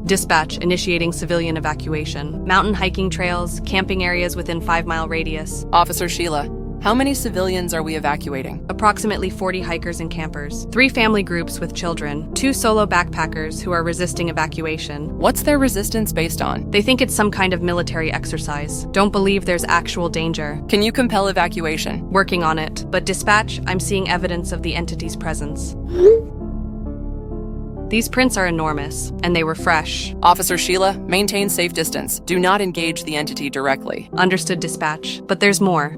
Dispatch initiating civilian evacuation. Mountain hiking trails, camping areas within 5-mile radius. Officer Sheila, how many civilians are we evacuating? Approximately 40 hikers and campers. 3 family groups with children. 2 solo backpackers who are resisting evacuation. What's their resistance based on? They think it's some kind of military exercise. Don't believe there's actual danger. Can you compel evacuation? Working on it. But dispatch, I'm seeing evidence of the entity's presence. These prints are enormous, and they were fresh. Officer Sheila, maintain safe distance. Do not engage the entity directly. Understood, dispatch. But there's more.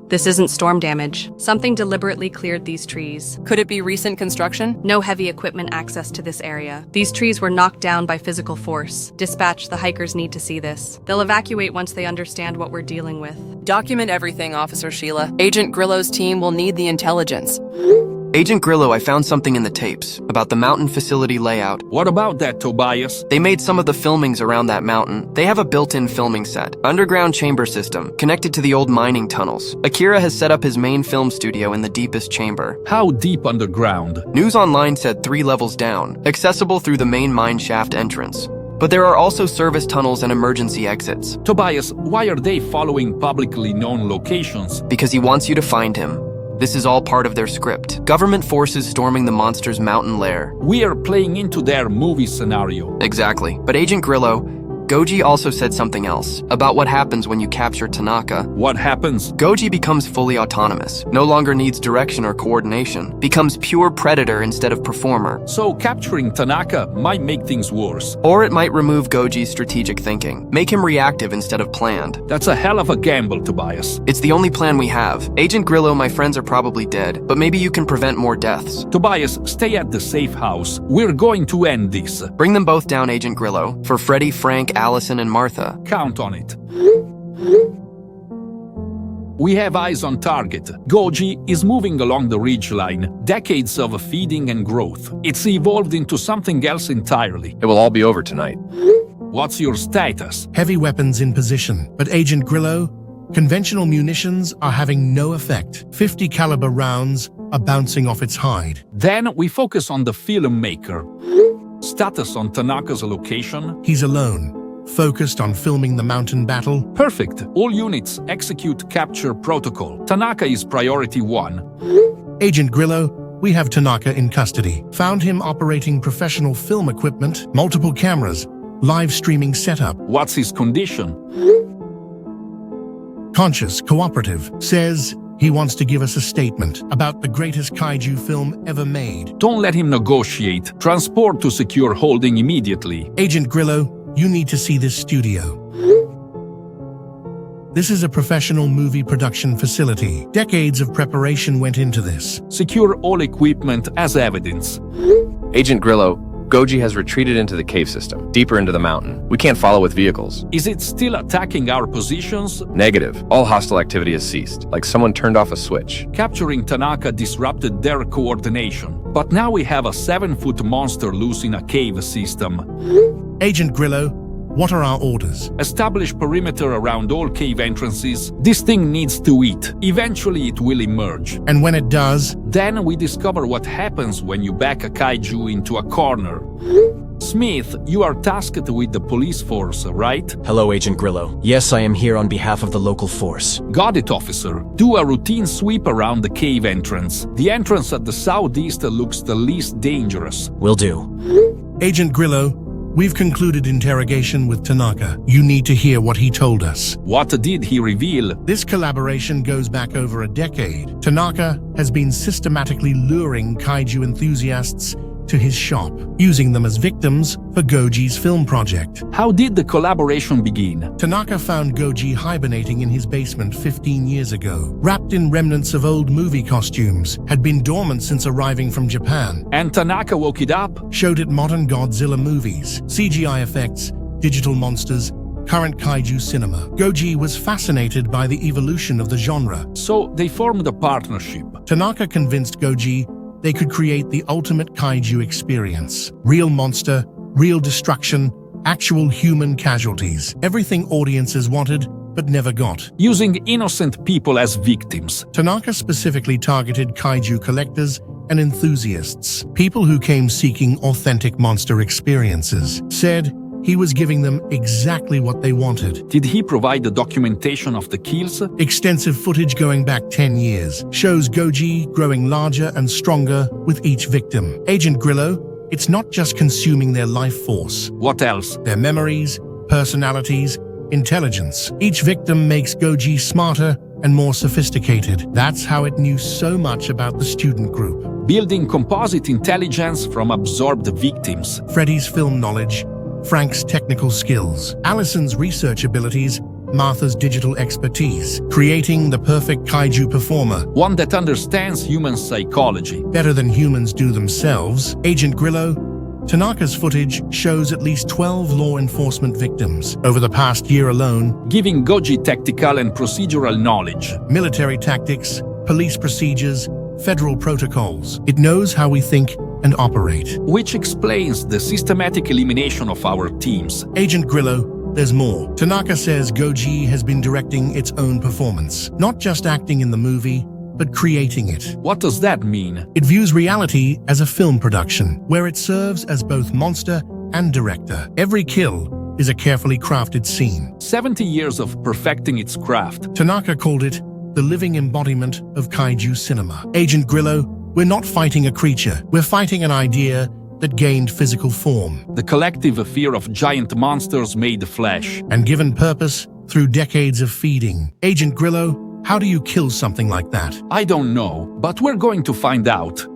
This isn't storm damage. Something deliberately cleared these trees. Could it be recent construction? No heavy equipment access to this area. These trees were knocked down by physical force. Dispatch, the hikers need to see this. They'll evacuate once they understand what we're dealing with. Document everything, Officer Sheila. Agent Grillo's team will need the intelligence. Agent Grillo, I found something in the tapes about the mountain facility layout. What about that, Tobias? They made some of the filmings around that mountain. They have a built-in filming set, underground chamber system, connected to the old mining tunnels. Akira has set up his main film studio in the deepest chamber. How deep underground? News Online said 3 levels down, accessible through the main mine shaft entrance. But there are also service tunnels and emergency exits. Tobias, why are they following publicly known locations? Because he wants you to find him. This is all part of their script. Government forces storming the monster's mountain lair. We are playing into their movie scenario. Exactly. But Agent Grillo, Goji also said something else about what happens when you capture Tanaka. What happens? Goji becomes fully autonomous, no longer needs direction or coordination, becomes pure predator instead of performer. So capturing Tanaka might make things worse. Or it might remove Goji's strategic thinking, make him reactive instead of planned. That's a hell of a gamble, Tobias. It's the only plan we have. Agent Grillo, my friends are probably dead, but maybe you can prevent more deaths. Tobias, stay at the safe house. We're going to end this. Bring them both down, Agent Grillo. For Freddy, Frank, Allison, and Martha. Count on it. We have eyes on target. Goji is moving along the ridgeline. Decades of feeding and growth. It's evolved into something else entirely. It will all be over tonight. What's your status? Heavy weapons in position, but Agent Grillo, conventional munitions are having no effect. 50 caliber rounds are bouncing off its hide. Then we focus on the filmmaker. Status on Tanaka's location? He's alone, focused on filming the mountain battle. Perfect. All units execute capture protocol. Tanaka is priority 1. Agent Grillo, we have Tanaka in custody. Found him operating professional film equipment, multiple cameras, live streaming setup. What's his condition? Conscious, cooperative, says he wants to give us a statement about the greatest kaiju film ever made. Don't let him negotiate. Transport to secure holding immediately. Agent Grillo, you need to see this studio. This is a professional movie production facility. Decades of preparation went into this. Secure all equipment as evidence. Agent Grillo, Goji has retreated into the cave system, deeper into the mountain. We can't follow with vehicles. Is it still attacking our positions? Negative. All hostile activity has ceased, like someone turned off a switch. Capturing Tanaka disrupted their coordination. But now we have a 7-foot monster loose in a cave system. Agent Grillo, what are our orders? Establish perimeter around all cave entrances. This thing needs to eat. Eventually it will emerge. And when it does? Then we discover what happens when you back a kaiju into a corner. Smith, you are tasked with the police force, right? Hello, Agent Grillo. Yes, I am here on behalf of the local force. Got it, officer. Do a routine sweep around the cave entrance. The entrance at the southeast looks the least dangerous. Will do. Agent Grillo, we've concluded interrogation with Tanaka. You need to hear what he told us. What did he reveal? This collaboration goes back over a decade. Tanaka has been systematically luring kaiju enthusiasts to his shop, using them as victims for Goji's film project. How did the collaboration begin? Tanaka found Goji hibernating in his basement 15 years ago, wrapped in remnants of old movie costumes, had been dormant since arriving from Japan. And Tanaka woke it up? Showed it modern Godzilla movies, CGI effects, digital monsters, current kaiju cinema. Goji was fascinated by the evolution of the genre. So they formed a partnership. Tanaka convinced Goji they could create the ultimate kaiju experience. Real monster, real destruction, actual human casualties. Everything audiences wanted, but never got. Using innocent people as victims. Tanaka specifically targeted kaiju collectors and enthusiasts, people who came seeking authentic monster experiences. Said he was giving them exactly what they wanted. Did he provide the documentation of the kills? Extensive footage going back 10 years shows Goji growing larger and stronger with each victim. Agent Grillo, it's not just consuming their life force. What else? Their memories, personalities, intelligence. Each victim makes Goji smarter and more sophisticated. That's how it knew so much about the student group. building composite intelligence from absorbed victims. Freddy's film knowledge, Frank's technical skills, Allison's research abilities, Martha's digital expertise, creating the perfect kaiju performer. One that understands human psychology Better than humans do themselves. Agent Grillo, Tanaka's footage shows at least 12 law enforcement victims over the past year alone. giving Goji tactical and procedural knowledge. Military tactics, police procedures, federal protocols. It knows how we think and operate. Which explains the systematic elimination of our teams. Agent Grillo, there's more. Tanaka says Goji has been directing its own performance, not just acting in the movie, but creating it. What does that mean? It views reality as a film production, where it serves as both monster and director. Every kill is a carefully crafted scene. 70 years of perfecting its craft. Tanaka called it the living embodiment of kaiju cinema. Agent Grillo, we're not fighting a creature, we're fighting an idea that gained physical form. The collective fear of giant monsters made flesh. And given purpose through decades of feeding. Agent Grillo, how do you kill something like that? I don't know, but we're going to find out.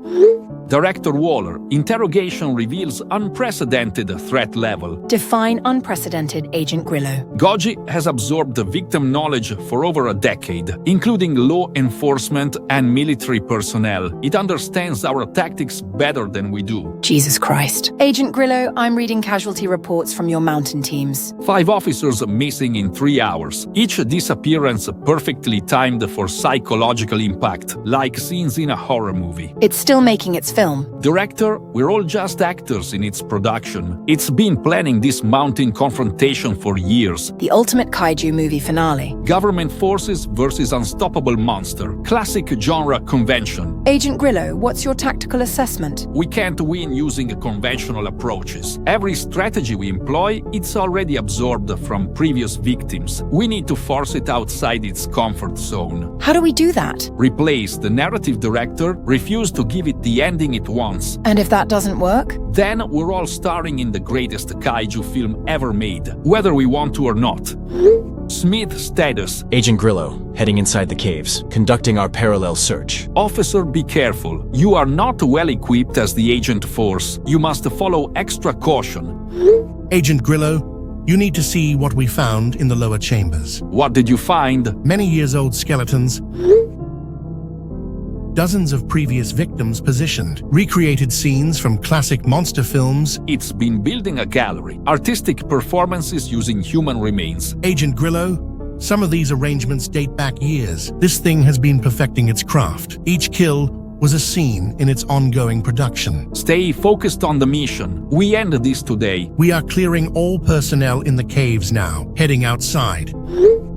Director Waller, interrogation reveals unprecedented threat level. Define unprecedented, Agent Grillo. Goji has absorbed the victim knowledge for over a decade, including law enforcement and military personnel. It understands our tactics better than we do. Jesus Christ. Agent Grillo, I'm reading casualty reports from your mountain teams. 5 officers missing in 3 hours. Each disappearance perfectly timed for psychological impact, like scenes in a horror movie. It's still making its film. Director, we're all just actors in its production. It's been planning this mountain confrontation for years. The ultimate kaiju movie finale. Government forces versus unstoppable monster. Classic genre convention. Agent Grillo, what's your tactical assessment? We can't win using conventional approaches. Every strategy we employ, it's already absorbed from previous victims. We need to force it outside its comfort zone. How do we do that? Replace the narrative director, refuse to give it the ending it wants. And if that doesn't work? Then we're all starring in the greatest kaiju film ever made, whether we want to or not. Smith status. Agent Grillo, heading inside the caves, conducting our parallel search. Officer, be careful. You are not well equipped as the agent force. You must follow extra caution. Agent Grillo, you need to see what we found in the lower chambers. What did you find? Many years old skeletons. Dozens of previous victims positioned, recreated scenes from classic monster films. It's been building a gallery, artistic performances using human remains. Agent Grillo, some of these arrangements date back years. This thing has been perfecting its craft. Each kill was a scene in its ongoing production. Stay focused on the mission. We end this today. We are clearing all personnel in the caves now, heading outside.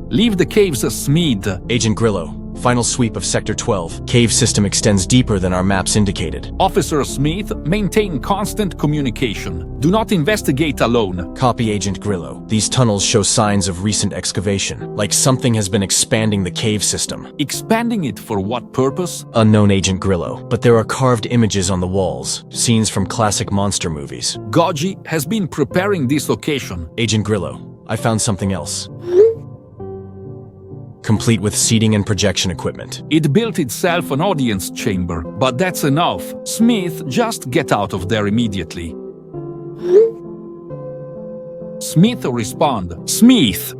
Leave the caves, Smith. Agent Grillo, final sweep of Sector 12. Cave system extends deeper than our maps indicated. Officer Smith, maintain constant communication. Do not investigate alone. Copy, Agent Grillo. These tunnels show signs of recent excavation, like something has been expanding the cave system. Expanding it for what purpose? Unknown, Agent Grillo, but there are carved images on the walls, scenes from classic monster movies. Goji has been preparing this location. Agent Grillo, I found something else. Complete with seating and projection equipment. It built itself an audience chamber, but that's enough. Smith, just get out of there immediately. Smith, respond. Smith!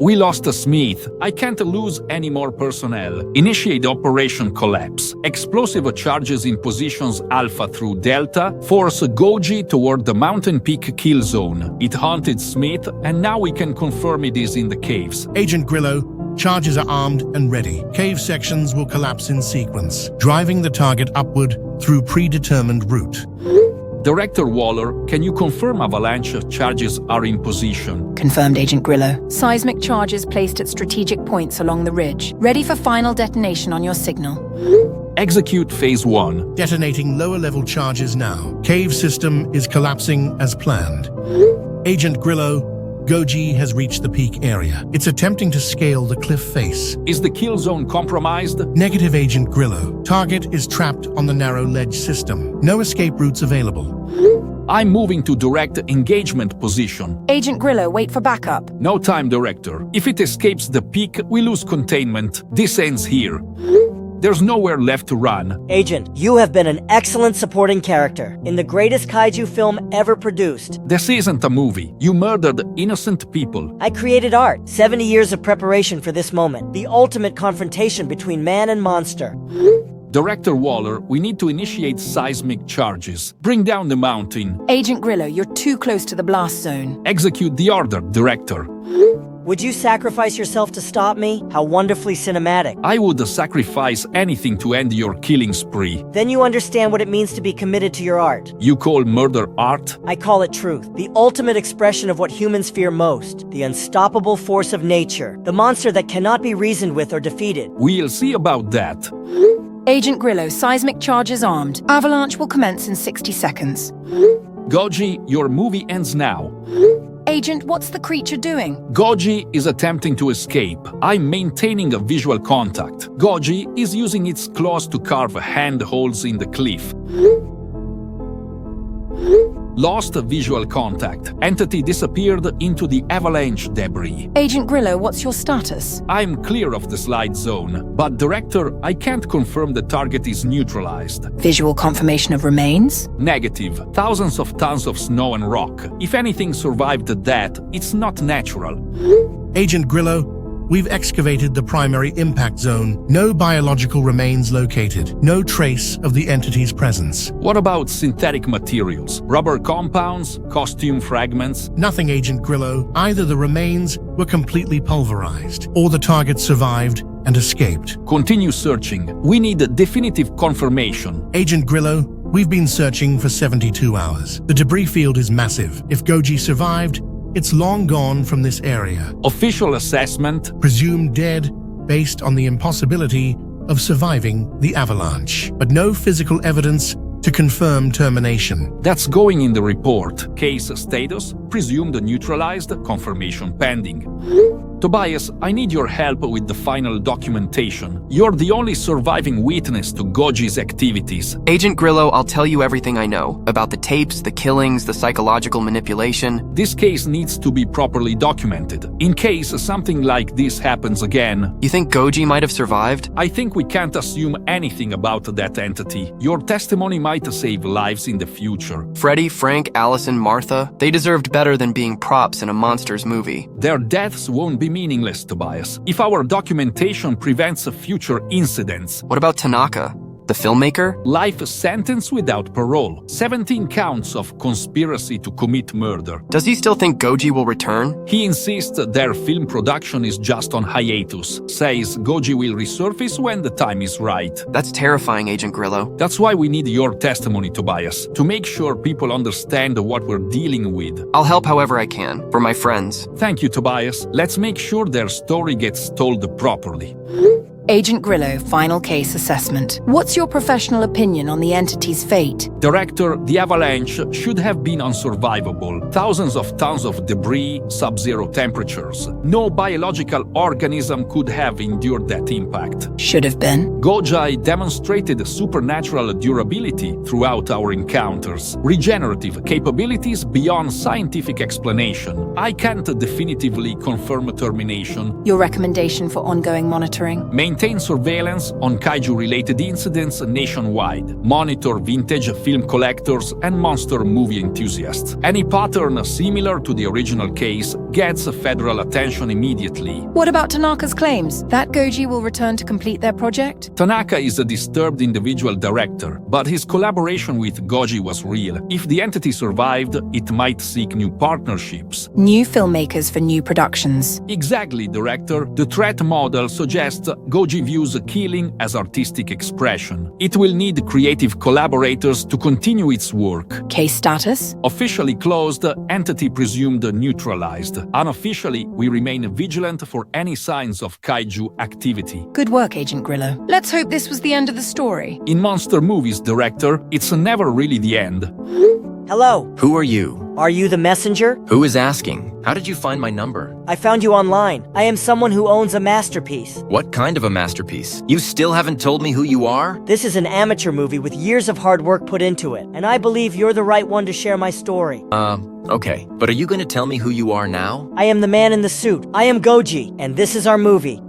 We lost a Smith. I can't lose any more personnel. Initiate Operation Collapse. Explosive charges in positions Alpha through Delta. Force Goji toward the Mountain Peak kill zone. It haunted Smith, and now we can confirm it is in the caves. Agent Grillo, charges are armed and ready. Cave sections will collapse in sequence, driving the target upward through predetermined route. Director Waller, can you confirm avalanche charges are in position? Confirmed, Agent Grillo. Seismic charges placed at strategic points along the ridge. Ready for final detonation on your signal. Execute Phase 1. Detonating lower-level charges now. Cave system is collapsing as planned. Agent Grillo, Goji has reached the peak area. It's attempting to scale the cliff face. Is the kill zone compromised? Negative, Agent Grillo. Target is trapped on the narrow ledge system. No escape routes available. I'm moving to direct engagement position. Agent Grillo, wait for backup. No time, Director. If it escapes the peak, we lose containment. This ends here. There's nowhere left to run. Agent, you have been an excellent supporting character in the greatest kaiju film ever produced. This isn't a movie. You murdered innocent people. I created art. 70 years of preparation for this moment. The ultimate confrontation between man and monster. Director Waller, we need to initiate seismic charges. Bring down the mountain. Agent Grillo, you're too close to the blast zone. Execute the order, Director. Would you sacrifice yourself to stop me? How wonderfully cinematic. I would sacrifice anything to end your killing spree. Then you understand what it means to be committed to your art. You call murder art? I call it truth. The ultimate expression of what humans fear most. The unstoppable force of nature. The monster that cannot be reasoned with or defeated. We'll see about that. Agent Grillo, seismic charges armed. Avalanche will commence in 60 seconds. Goji, your movie ends now. Agent, what's the creature doing? Goji is attempting to escape. I'm maintaining a visual contact. Goji is using its claws to carve handholds in the cliff. Lost visual contact. Entity disappeared into the avalanche debris. Agent Grillo, what's your status? I'm clear of the slide zone, but Director, I can't confirm the target is neutralized. Visual confirmation of remains? Negative. Thousands of tons of snow and rock. If anything survived that, it's not natural. Agent Grillo, we've excavated the primary impact zone. No biological remains located. No trace of the entity's presence. What about synthetic materials? Rubber compounds? Costume fragments? Nothing, Agent Grillo. Either the remains were completely pulverized, or the target survived and escaped. Continue searching. We need definitive confirmation. Agent Grillo, we've been searching for 72 hours. The debris field is massive. If Goji survived, it's long gone from this area. Official assessment? Presumed dead, based on the impossibility of surviving the avalanche. But no physical evidence to confirm termination. That's going in the report. Case status? Presumed neutralized. Confirmation pending. Tobias, I need your help with the final documentation. You're the only surviving witness to Goji's activities. Agent Grillo, I'll tell you everything I know about the tapes, the killings, the psychological manipulation. This case needs to be properly documented. In case something like this happens again. You think Goji might have survived? I think we can't assume anything about that entity. Your testimony might save lives in the future. Freddy, Frank, Allison, Martha, they deserved better than being props in a monsters movie. Their deaths won't be meaningless, Tobias, if our documentation prevents future incidents. What about Tanaka? The filmmaker? Life sentence without parole. 17 counts of conspiracy to commit murder. Does he still think Goji will return? He insists their film production is just on hiatus. Says Goji will resurface when the time is right. That's terrifying, Agent Grillo. That's why we need your testimony, Tobias, to make sure people understand what we're dealing with. I'll help however I can, for my friends. Thank you, Tobias. Let's make sure their story gets told properly. Agent Grillo, final case assessment. What's your professional opinion on the entity's fate? Director, the avalanche should have been unsurvivable. Thousands of tons of debris, sub-zero temperatures. No biological organism could have endured that impact. Should have been. Goji demonstrated supernatural durability throughout our encounters. Regenerative capabilities beyond scientific explanation. I can't definitively confirm termination. Your recommendation for ongoing monitoring? Maintain surveillance on kaiju-related incidents nationwide. Monitor vintage film collectors and monster movie enthusiasts. Any pattern similar to the original case gets federal attention immediately. What about Tanaka's claims? That Goji will return to complete their project? Tanaka is a disturbed individual director, but his collaboration with Goji was real. If the entity survived, it might seek new partnerships. New filmmakers for new productions. Exactly, Director. The threat model suggests Goji views killing as artistic expression. It will need creative collaborators to continue its work. Case status? Officially closed, entity presumed neutralized. Unofficially, we remain vigilant for any signs of kaiju activity. Good work, Agent Grillo. Let's hope this was the end of the story. In monster movies, Director, it's never really the end. Hello. Who are you? Are you the messenger? Who is asking? How did you find my number? I found you online. I am someone who owns a masterpiece. What kind of a masterpiece? You still haven't told me who you are? This is an amateur movie with years of hard work put into it, and I believe you're the right one to share my story. Okay. But are you going to tell me who you are now? I am the man in the suit. I am Goji, and this is our movie.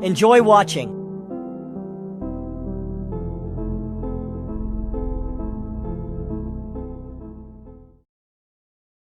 Enjoy watching.